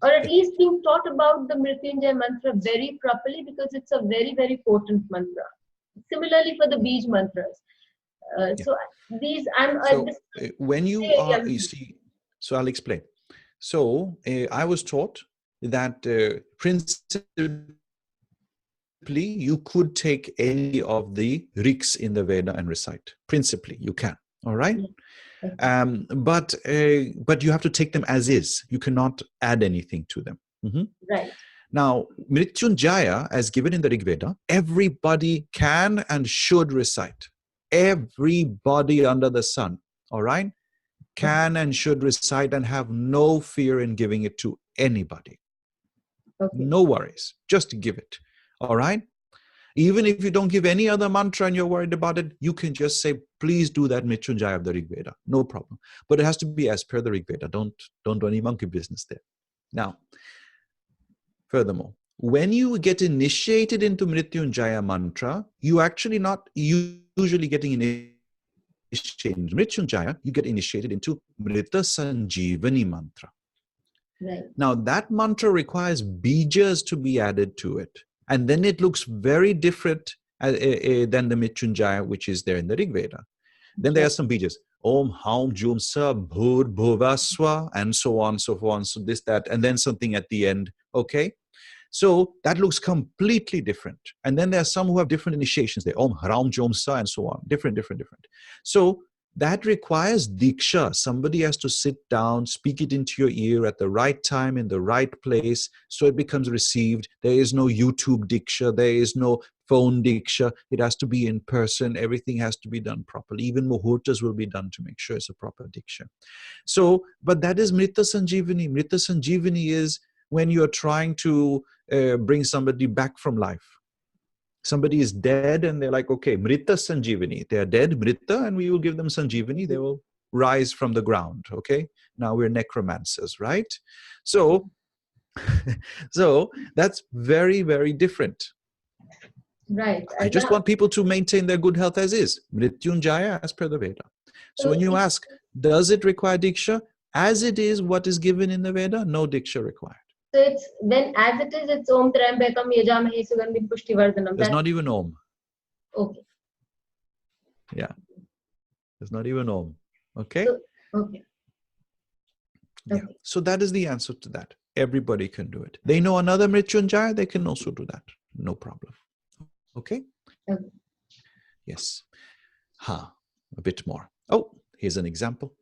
or at least being taught about the Mrityunjaya mantra very properly, because it's a very, very potent mantra. Similarly for the Bij mantras. So these, when you are, you see, so I'll explain. So I was taught that principally you could take any of the riks in the Veda and recite. Principally, you can. All right. But you have to take them as is. You cannot add anything to them. Right. Now, Mrityunjaya, as given in the Rig Veda, everybody can and should recite. Everybody under the sun, all right, can and should recite and have no fear in giving it to anybody. Okay. No worries. Just give it. All right. Even if you don't give any other mantra and you're worried about it, you can just say, please do that Mrityunjaya of the Rig Veda. No problem. But it has to be as per the Rig Veda. Don't do any monkey business there. Now, furthermore, when you get initiated into Mrityunjaya mantra, you actually not usually getting initiated in Mrityunjaya, you get initiated into Mrita Sanjeevani mantra. Right. Now, that mantra requires bijas to be added to it. And then it looks very different than the Mrityunjaya, which is there in the Rig Veda. Then there are some bijas. Om, Haum, Jum, Sa, Bhur, Bhuvaswa, and so on, so on, so this, that, and then something at the end. Okay? So that looks completely different. And then there are some who have different initiations. They Om, Haram, Jom, Sa, and so on. Different. So that requires diksha. Somebody has to sit down, speak it into your ear at the right time, in the right place, so it becomes received. There is no YouTube diksha. There is no phone diksha. It has to be in person. Everything has to be done properly. Even muhurtas will be done to make sure it's a proper diksha. So, but that is Mrita Sanjeevani. Mrita Sanjeevani is when you're trying to bring somebody back from life. Somebody is dead and they're like, okay, Mrita Sanjeevani. They're dead, Mrita, and we will give them Sanjeevani. They will rise from the ground, okay? Now we're necromancers, right? So, so that's very, very different. Right. I just want people to maintain their good health as is. Mrityunjaya as per the Veda. So when you ask, does it require diksha? As it is what is given in the Veda, no diksha required. So it's then as it is, it's Om Trambakam Yajamahe Sugandhim Pushtivardhanam. There's not even Om. Okay. Yeah. There's not even Om. Okay? So, okay. Yeah. So that is the answer to that. Everybody can do it. They know another Mrityunjaya, they can also do that. No problem. Okay? Okay. Yes. A bit more. Oh, here's an example.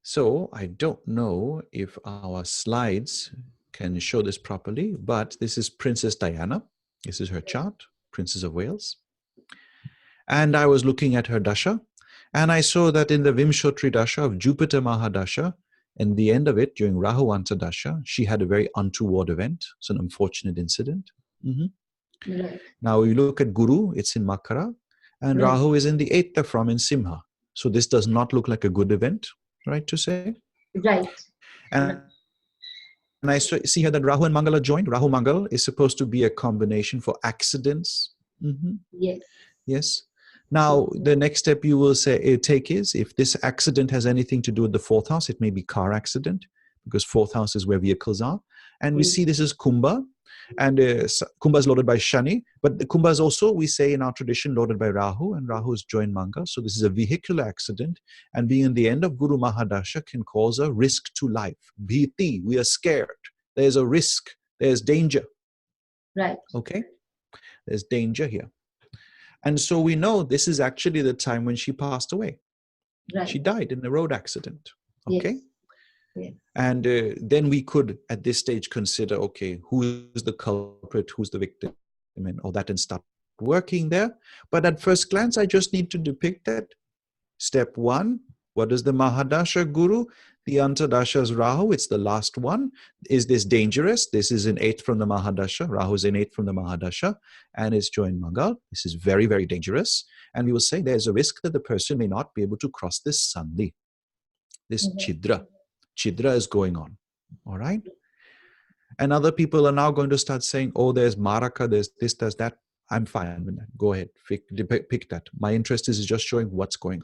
So I don't know if our slides can show this properly, but this is Princess Diana. This is her chart, Princess of Wales. And I was looking at her dasha, and I saw that in the Vimshottari Dasha of Jupiter Mahadasha, in the end of it, during Rahu-Ketu Dasha, she had a very untoward event. It's an unfortunate incident. Right. Now you look at Guru, it's in Makara, and Right. Rahu is in the 8th from in Simha. So this does not look like a good event, right to say? Right. And I see here that Rahu and Mangal are joined. Rahu Mangal is supposed to be a combination for accidents. Yes. Yes. Now, the next step you will take is, if this accident has anything to do with the 4th house, it may be car accident, because 4th house is where vehicles are. And we see this is Kumbha, and Kumbha is loaded by Shani, but the Kumbha is also, we say in our tradition, loaded by Rahu, and Rahu is joined Mangal. So this is a vehicular accident, and being in the end of Guru Mahadasha can cause a risk to life. Bhiti, we are scared. There's a risk. There's danger. Right. Okay? There's danger here. And so we know this is actually the time when she passed away. Right. She died in a road accident. Okay? Yes. Yes. And then we could, at this stage, consider, okay, who is the culprit, who's the victim, and all that, and start working there. But at first glance, I just need to depict that. Step 1, what is the Mahadasha Guru? The Antardasha is Rahu. It's the last one. Is this dangerous? This is in 8th from the Mahadasha. Rahu is in 8th from the Mahadasha, and it's joined Mangal. This is very, very dangerous. And we will say there's a risk that the person may not be able to cross this Sandhi, this Chidra. Chidra is going on. All right? And other people are now going to start saying, oh, there's Maraka, there's this, there's that. I'm fine with that. Go ahead, pick that. My interest is just showing what's going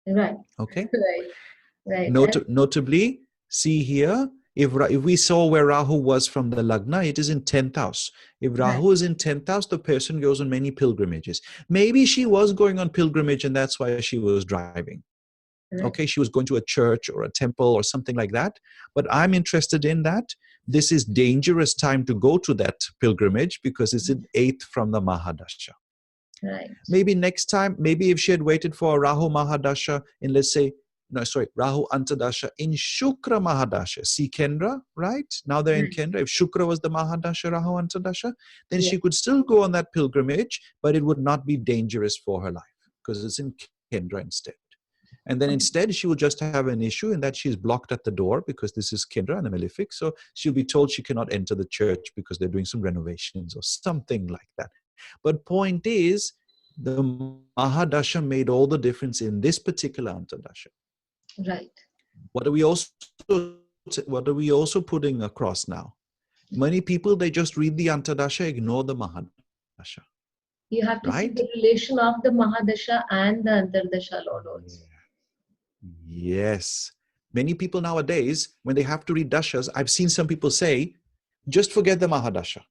on. Right. Okay? Right. Notably, see here, if we saw where Rahu was from the Lagna, it is in 10th house. If Rahu is in 10th house, the person goes on many pilgrimages. Maybe she was going on pilgrimage and that's why she was driving. Right. Okay, she was going to a church or a temple or something like that. But I'm interested in that. This is dangerous time to go to that pilgrimage because it's in 8th from the Mahadasha. Right. Maybe next time, maybe if she had waited for Rahu Mahadasha in, let's say, Rahu Antardasha in Shukra Mahadasha. See Kendra, right? Now they're in Kendra. If Shukra was the Mahadasha, Rahu Antardasha, then she could still go on that pilgrimage, but it would not be dangerous for her life because it's in Kendra instead. And then instead, she will just have an issue in that she's blocked at the door because this is Kendra and a malefic. So she'll be told she cannot enter the church because they're doing some renovations or something like that. But point is, the Mahadasha made all the difference in this particular Antardasha. Right. What are we also putting across now? Many people, they just read the Antardasha, ignore the Mahadasha. You have to see the relation of the Mahadasha and the Antardasha Lord also. Yes. Many people nowadays, when they have to read dashas, I've seen some people say, just forget the Mahadasha.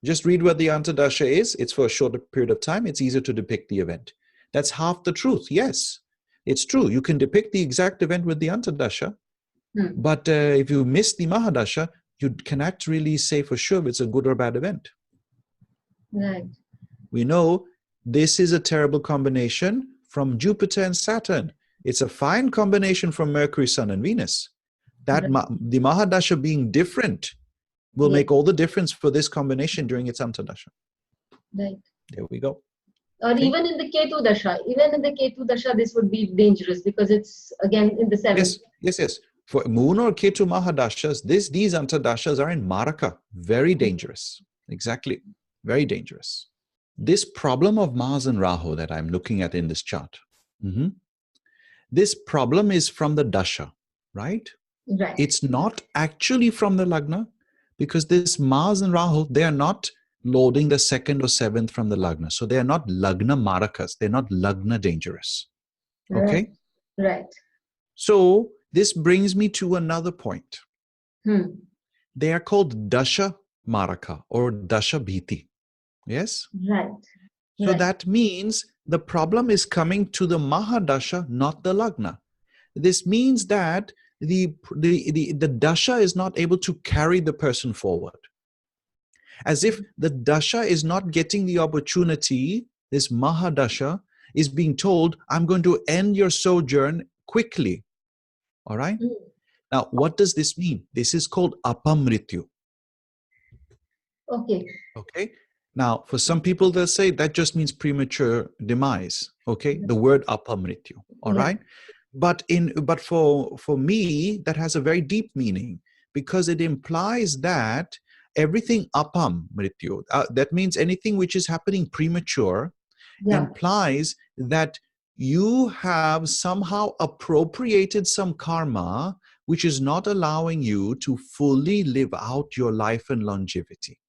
Just read what the Antardasha is. It's for a shorter period of time. It's easier to depict the event. That's half the truth. Yes, it's true. You can depict the exact event with the Antardasha. But if you miss the Mahadasha, you cannot really say for sure if it's a good or bad event. Right. We know this is a terrible combination from Jupiter and Saturn. It's a fine combination from Mercury, Sun, and Venus. That the Mahadasha being different will make all the difference for this combination during its Antardasha. Right. There we go. Or even in the Ketu Dasha, this would be dangerous because it's again in the 7th. Yes. For Moon or Ketu Mahadashas, these Antardashas are in Maraka. Very dangerous. Exactly. Very dangerous. This problem of Mars and Rahu that I'm looking at in this chart, this problem is from the Dasha, right? Right. It's not actually from the Lagna because this Mars and Rahu, they are not loading the 2nd or 7th from the Lagna. So they are not Lagna Marakas. They're not Lagna dangerous. Okay? Right. So this brings me to another point. They are called Dasha Maraka or Dasha Bhiti. Yes? Right. So that means the problem is coming to the Mahadasha, not the Lagna. This means that the Dasha is not able to carry the person forward. As if the Dasha is not getting the opportunity, this Mahadasha is being told, I'm going to end your sojourn quickly. All right? Now, what does this mean? This is called apamrityu. Okay? Now, for some people, they'll say that just means premature demise. Okay? The word apamrityu. All right? But for me, that has a very deep meaning because it implies that everything apam mrityu, that means anything which is happening premature, Yeah. implies that you have somehow appropriated some karma which is not allowing you to fully live out your life and longevity.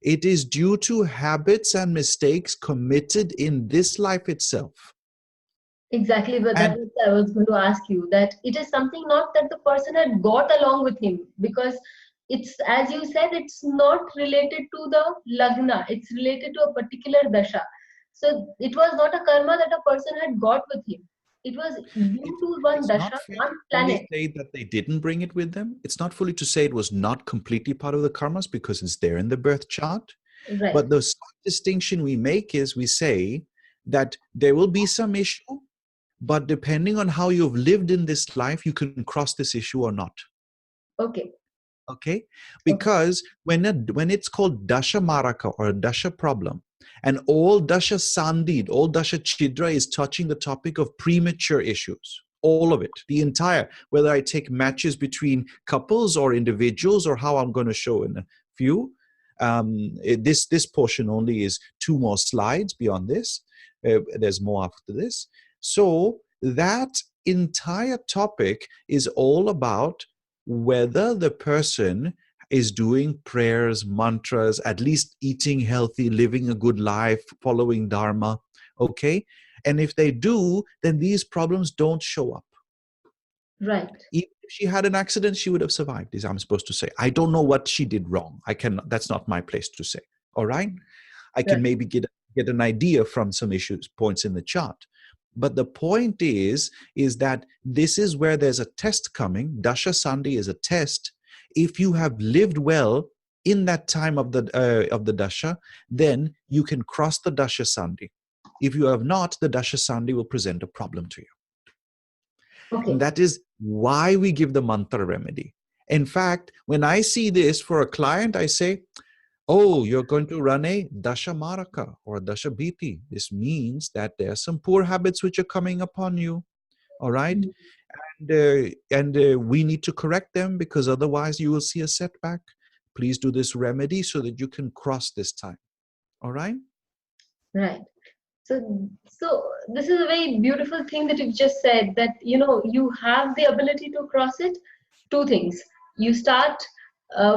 It is due to habits and mistakes committed in this life itself. Exactly, but that And is I was going to ask you that it is something not that the person had got along with him, because it's, as you said, it's not related to the lagna, it's related to a particular dasha. So it was not a karma that a person had got with him. It was due to one it's not dasha, fair one to planet. fully say that they didn't bring it with them. It's not fully to say it was not completely part of the karmas because it's there in the birth chart. Right. But the slight distinction we make is we say that there will be some issue, but depending on how you've lived in this life, you can cross this issue or not. Okay. Okay? Okay. Because when it's called Dasha Maraka or a Dasha problem, and all Dasha Sandhi, all Dasha Chidra is touching the topic of premature issues. All of it, the entire, whether I take matches between couples or individuals, or how I'm going to show in a few. This portion only is 2 more slides. Beyond this, there's more after this. So that entire topic is all about whether the person is doing prayers, mantras, at least eating healthy, living a good life, following dharma. Okay? And if they do, then these problems don't show up. Right. Even if she had an accident, she would have survived, is I'm supposed to say. I don't know what she did wrong. That's not my place to say. All right? I can Right. maybe get an idea from some points in the chart. But the point is that this is where there's a test coming. Dasha Sandhi is a test. If you have lived well in that time of the Dasha, then you can cross the Dasha Sandhi. If you have not, the Dasha Sandhi will present a problem to you. Okay. And that is why we give the mantra remedy. In fact, when I see this for a client, I say, oh, you're going to run a Dasha Maraka or Dasha Bhiti. This means that there are some poor habits which are coming upon you. All right? And we need to correct them because otherwise you will see a setback. Please do this remedy so that you can cross this time. All right? Right. So this is a very beautiful thing that you've just said, that you have the ability to cross it. 2 things: you start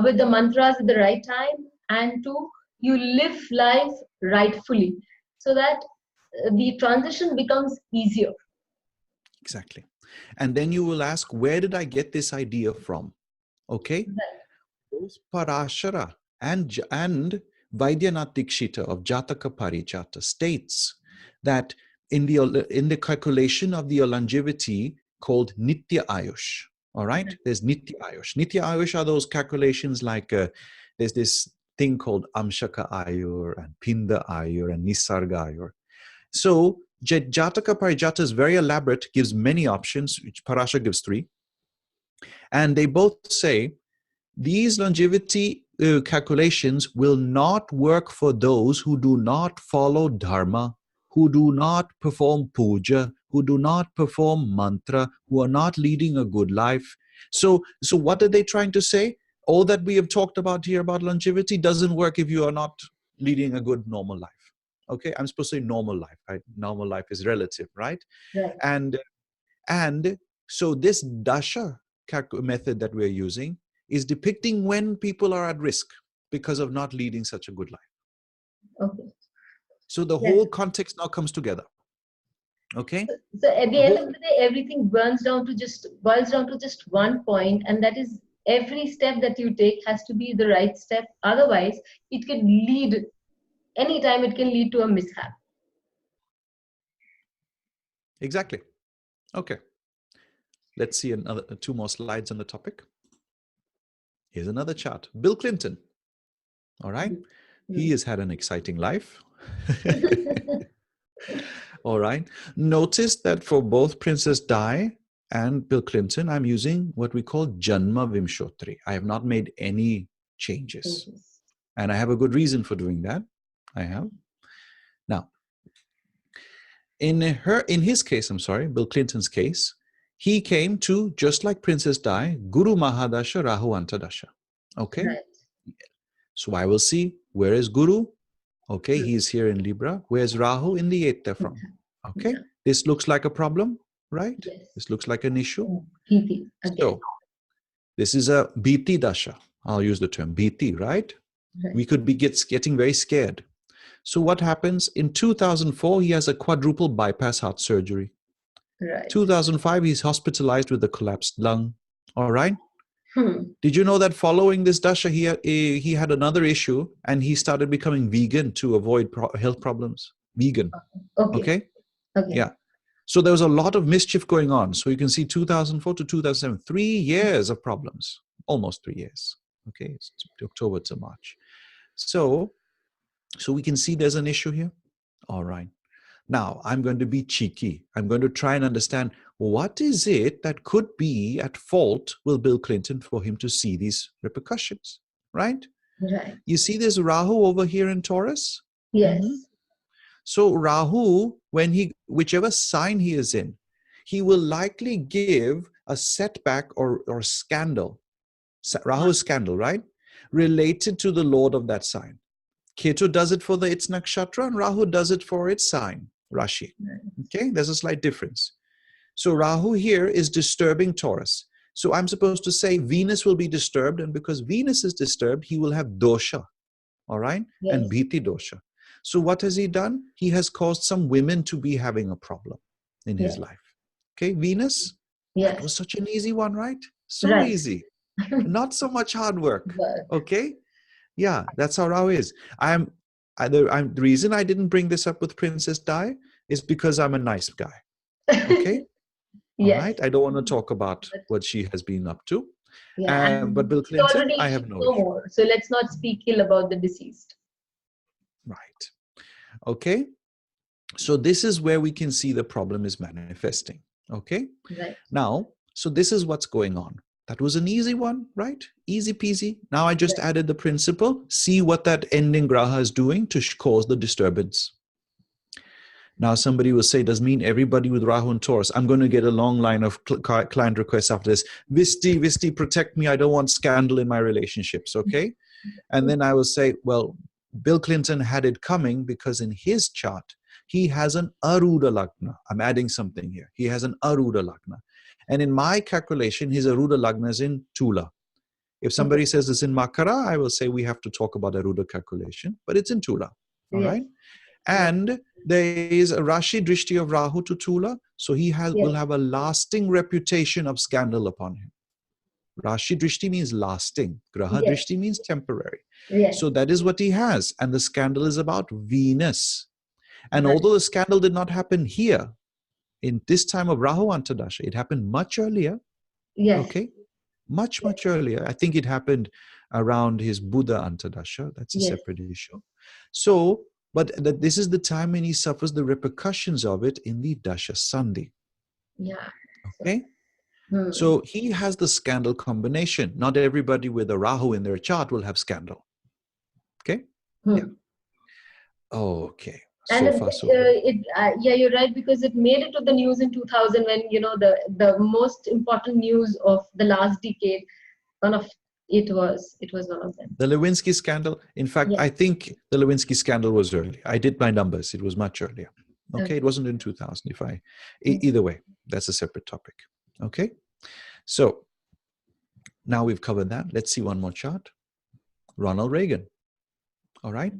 with the mantras at the right time, and 2, you live life rightfully, so that the transition becomes easier. Exactly. And then you will ask, where did I get this idea from? Okay? Right. Both Parashara and Vaidyanath Dikshita of Jataka Parijata states that in the calculation of the longevity called Nitya Ayush, all right? There's Nitya Ayush. Nitya Ayush are those calculations like there's this thing called Amshaka Ayur and Pinda Ayur and Nisarga Ayur. So Jataka Parijata is very elaborate, gives many options, which Parashara gives 3. And they both say these longevity calculations will not work for those who do not follow dharma, who do not perform puja, who do not perform mantra, who are not leading a good life. So what are they trying to say? All that we have talked about here about longevity doesn't work if you are not leading a good normal life. Okay, I'm supposed to say normal life, right? Normal life is relative, right? Right. And so this dasha method that we're using is depicting when people are at risk because of not leading such a good life. Okay. So the Yes. whole context now comes together. Okay? So at the end of the day, everything boils down to just one point, and that is every step that you take has to be the right step. Otherwise, it can lead anytime. It can lead to a mishap. Exactly. Okay. Let's see another 2 more slides on the topic. Here's another chart. Bill Clinton. All right. He has had an exciting life. All right. Notice that for both Princess Di and Bill Clinton, I'm using what we call Janma Vimshottari. I have not made any changes. And I have a good reason for doing that. I have. Now, in his case, Bill Clinton's case, he came to, just like Princess Di, Guru Mahadasha Rahu Antadasha. Okay. Right. So I will see, where is Guru? Okay, Hmm. he's here in Libra. Where's Rahu? In the 8th from. Okay, Yeah. this looks like a problem, right? Yes. This looks like an issue. Tithi again. So this is a Bhiti Dasha. I'll use the term Bhiti, right? Right. We could be getting very scared. So what happens? In 2004, he has a quadruple bypass heart surgery. Right. 2005, he's hospitalized with a collapsed lung. All right. Hmm. Did you know that following this dasha, he had another issue and he started becoming vegan to avoid health problems? Vegan. Okay. Okay. Okay. Yeah. So there was a lot of mischief going on. So you can see 2004 to 2007, 3 years of problems, almost 3 years. Okay. It's October to March. So we can see there's an issue here. All right. Now, I'm going to be cheeky. I'm going to try and understand what is it that could be at fault with Bill Clinton for him to see these repercussions, right? Right. You see this Rahu over here in Taurus? Yes. So Rahu, whichever sign he is in, he will likely give a setback or scandal. Rahu is scandal, right? Related to the lord of that sign. Ketu does it for its nakshatra and Rahu does it for its sign, Rashi. Okay, there's a slight difference. So Rahu here is disturbing Taurus. So I'm supposed to say Venus will be disturbed, and because Venus is disturbed, he will have dosha, all right? Yes. And bhiti dosha. So what has he done? He has caused some women to be having a problem in his life. Okay, Venus, that was such an easy one, right? So easy. Not so much hard work. Okay? Yeah, that's how Rahu is. The reason I didn't bring this up with Princess Di is because I'm a nice guy. Okay? Yes. All right? I don't want to talk about what she has been up to. Yeah, but Bill Clinton, I have no issue. more. So let's not speak ill about the deceased. Right. Okay? So this is where we can see the problem is manifesting. Okay? Right. Now, so this is what's going on. That was an easy one, right? Easy peasy. Now I just added the principle. See what that ending graha is doing to cause the disturbance. Now somebody will say, does mean everybody with Rahu and Taurus? I'm going to get a long line of client requests after this. Visti, protect me. I don't want scandal in my relationships, okay? And then I will say, well, Bill Clinton had it coming because in his chart, he has an Aruda Lagna. I'm adding something here. He has an Aruda Lagna. And in my calculation, his Aruda Lagna is in Tula. If somebody says it's in Makara, I will say we have to talk about Aruda calculation, but it's in Tula, all right? And there is a Rashi Drishti of Rahu to Tula, so he will have a lasting reputation of scandal upon him. Rashi Drishti means lasting. Graha Drishti means temporary. So that is what he has. And the scandal is about Venus. And although the scandal did not happen here, in this time of Rahu Antardasha, it happened much earlier. Yes. Okay? Much earlier. I think it happened around his Buddha Antardasha. That's a separate issue. So, but this is the time when he suffers the repercussions of it in the Dasha Sandhi. Yeah. Okay? So he has the scandal combination. Not everybody with a Rahu in their chart will have scandal. Okay? Yeah. Okay. And so far, so good. Yeah, you're right, because it made it to the news in 2000 when, the most important news of the last decade, it was one of them. The Lewinsky scandal. In fact, I think the Lewinsky scandal was early. I did my numbers. It was much earlier. Okay. It wasn't in 2000. Either way, that's a separate topic. Okay. So now we've covered that. Let's see one more chart. Ronald Reagan. All right.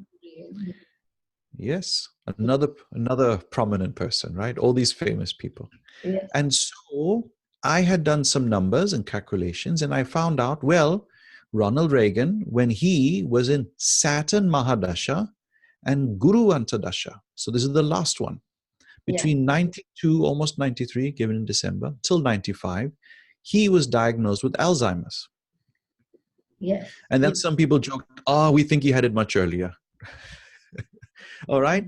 Yes, another prominent person, right? All these famous people. Yes. And so I had done some numbers and calculations, and I found out, well, Ronald Reagan, when he was in Saturn Mahadasha and Guru Antardasha, so this is the last one, between 92, almost 93, given in December, till 95, he was diagnosed with Alzheimer's. Yes. And then some people joked, we think he had it much earlier. All right.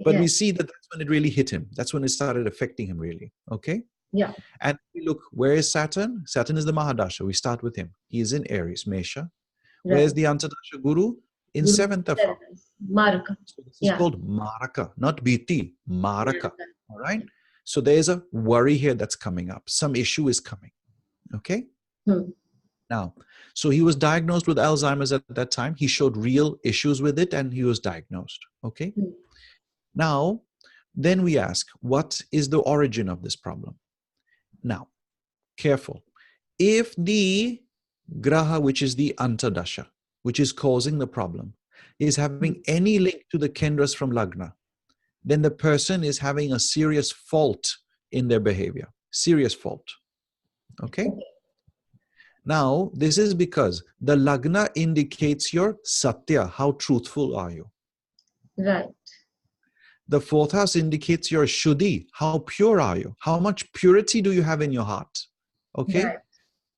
But we see that that's when it really hit him. That's when it started affecting him really. Okay. Yeah. And we look, where is Saturn? Saturn is the Mahadasha. We start with him. He is in Aries, Mesha. Where is the Antardasha Guru? In 7th of Maraka. So this is called Maraka, not BT, Maraka. All right. So there's a worry here that's coming up. Some issue is coming. Okay. Now, so he was diagnosed with Alzheimer's at that time. He showed real issues with it and he was diagnosed. Okay. Hmm. Now, then we ask, what is the origin of this problem? Now, careful. If the graha, which is the Antadasha, which is causing the problem, is having any link to the kendras from Lagna, then the person is having a serious fault in their behavior. Serious fault. Okay? Now, this is because the Lagna indicates your Satya. How truthful are you? Right. The fourth house indicates your Shuddhi. How pure are you? How much purity do you have in your heart? Okay? Right.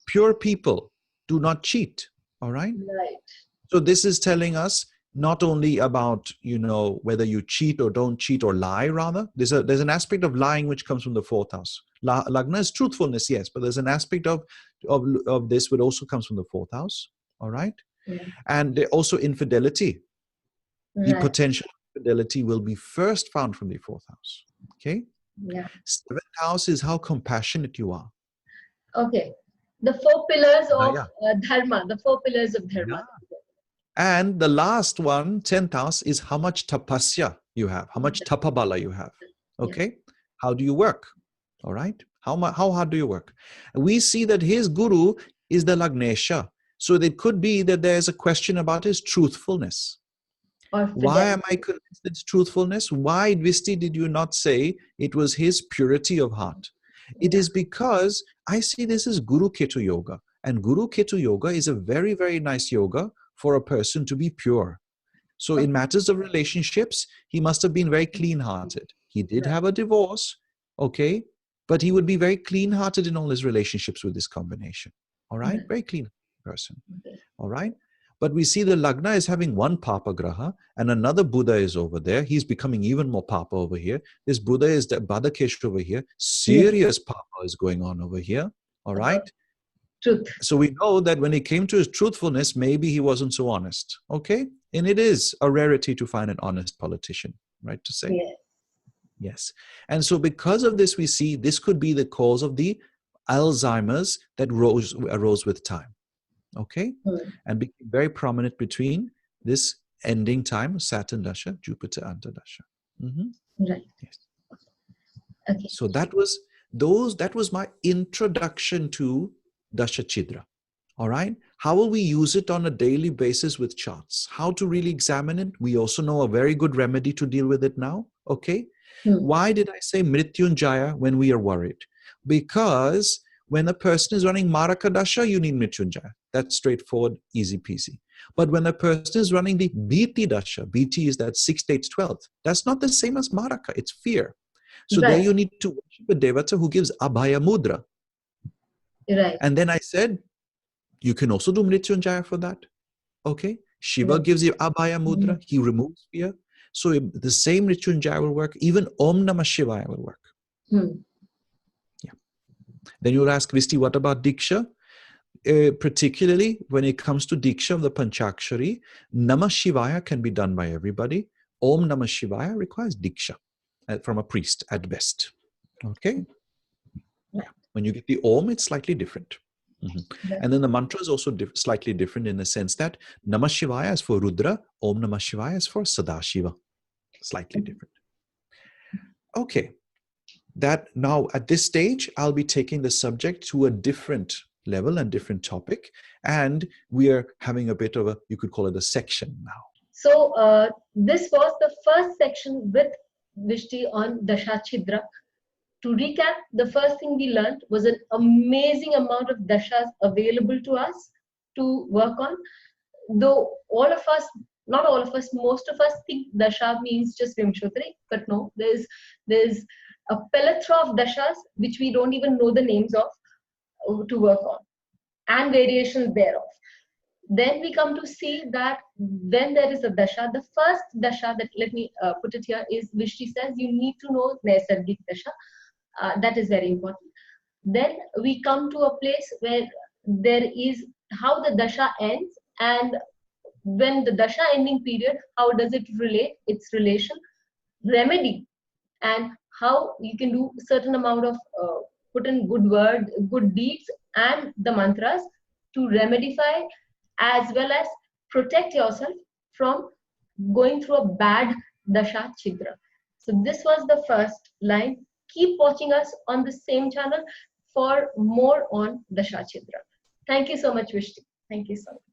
Pure people do not cheat. All right? Right. So this is telling us not only about, whether you cheat or don't cheat or lie, rather. There's an aspect of lying which comes from the fourth house. Lagna is truthfulness, yes, but there's an aspect of this which also comes from the fourth house. All right? Yeah. And also infidelity. The Right. potential infidelity will be first found from the fourth house. Okay? Yeah. Seventh house is how compassionate you are. Okay. The four pillars of Yeah. dharma. The four pillars of dharma. Yeah. And the last one, 10th house, is how much tapasya you have, how much tapabala you have. Okay? How do you work? All right? How hard do you work? We see that his guru is the Lagnesha. So it could be that there's a question about his truthfulness. Why am I convinced it's truthfulness? Why, Visti, did you not say it was his purity of heart? It is because I see this as Guru-Ketu yoga. And Guru-Ketu yoga is a very, very nice yoga for a person to be pure. So in matters of relationships, he must have been very clean-hearted. He did have a divorce, okay? But he would be very clean-hearted in all his relationships with this combination. All right? Very clean person. All right? But we see the Lagna is having one Papa Graha and another Buddha is over there. He's becoming even more Papa over here. This Buddha is the Badakesh over here. Serious Papa is going on over here. All right? Truth. So we know that when it came to his truthfulness, maybe he wasn't so honest. Okay? And it is a rarity to find an honest politician, right to say? Yes. Yes. And so because of this, we see this could be the cause of the Alzheimer's that arose with time. Okay? And became very prominent between this ending time, Saturn Dasha, Jupiter Antadasha. Right. Yes. Okay. So that was my introduction to Dasha Chidra. All right? How will we use it on a daily basis with charts? How to really examine it? We also know a very good remedy to deal with it now. Okay? Why did I say Mrityunjaya when we are worried? Because when a person is running Maraka Dasha, you need Mrityunjaya. That's straightforward, easy peasy. But when a person is running the Bhiti Dasha, Bhiti is that 6th, 8th, 12th, that's not the same as Maraka, it's fear. So there you need to worship a Devata who gives Abhaya Mudra. Right. And then I said, you can also do Mrityunjaya for that. Okay? Shiva gives you Abhaya Mudra, he removes fear. So the same Mrityunjaya will work, even Om Namah Shivaya will work. Yeah. Then you'll ask, Visti, what about Diksha? Particularly when it comes to Diksha of the Panchakshari, Namah Shivaya can be done by everybody. Om Namah Shivaya requires Diksha from a priest at best. Okay? Yeah. When you get the Om, it's slightly different. And then the mantra is also slightly different in the sense that Namah Shivaya is for Rudra, Om Namah Shivaya is for Sadashiva. Slightly different. Okay. That now at this stage, I'll be taking the subject to a different level and different topic. And we are having a bit of a, you could call it a section now. So this was the first section with Vishti on Dasha Chidra. To recap, the first thing we learned was an amazing amount of dashas available to us to work on. Though all of us, not all of us, most of us think dasha means just Vimshottari, but no, there's a plethora of dashas which we don't even know the names of to work on, and variations thereof. Then we come to see that when there is a dasha, the first dasha that, let me put it here, is Vishti says you need to know Naisargik dasha. That is very important. Then we come to a place where there is how the dasha ends, and when the dasha ending period, how does it relate, its relation, remedy, and how you can do certain amount of put in good word, good deeds and the mantras to remedify as well as protect yourself from going through a bad Dasha Chidra. So this was the first line. Keep watching us on the same channel for more on Dasha Chidra. Thank you so much, Vishti. Thank you so much.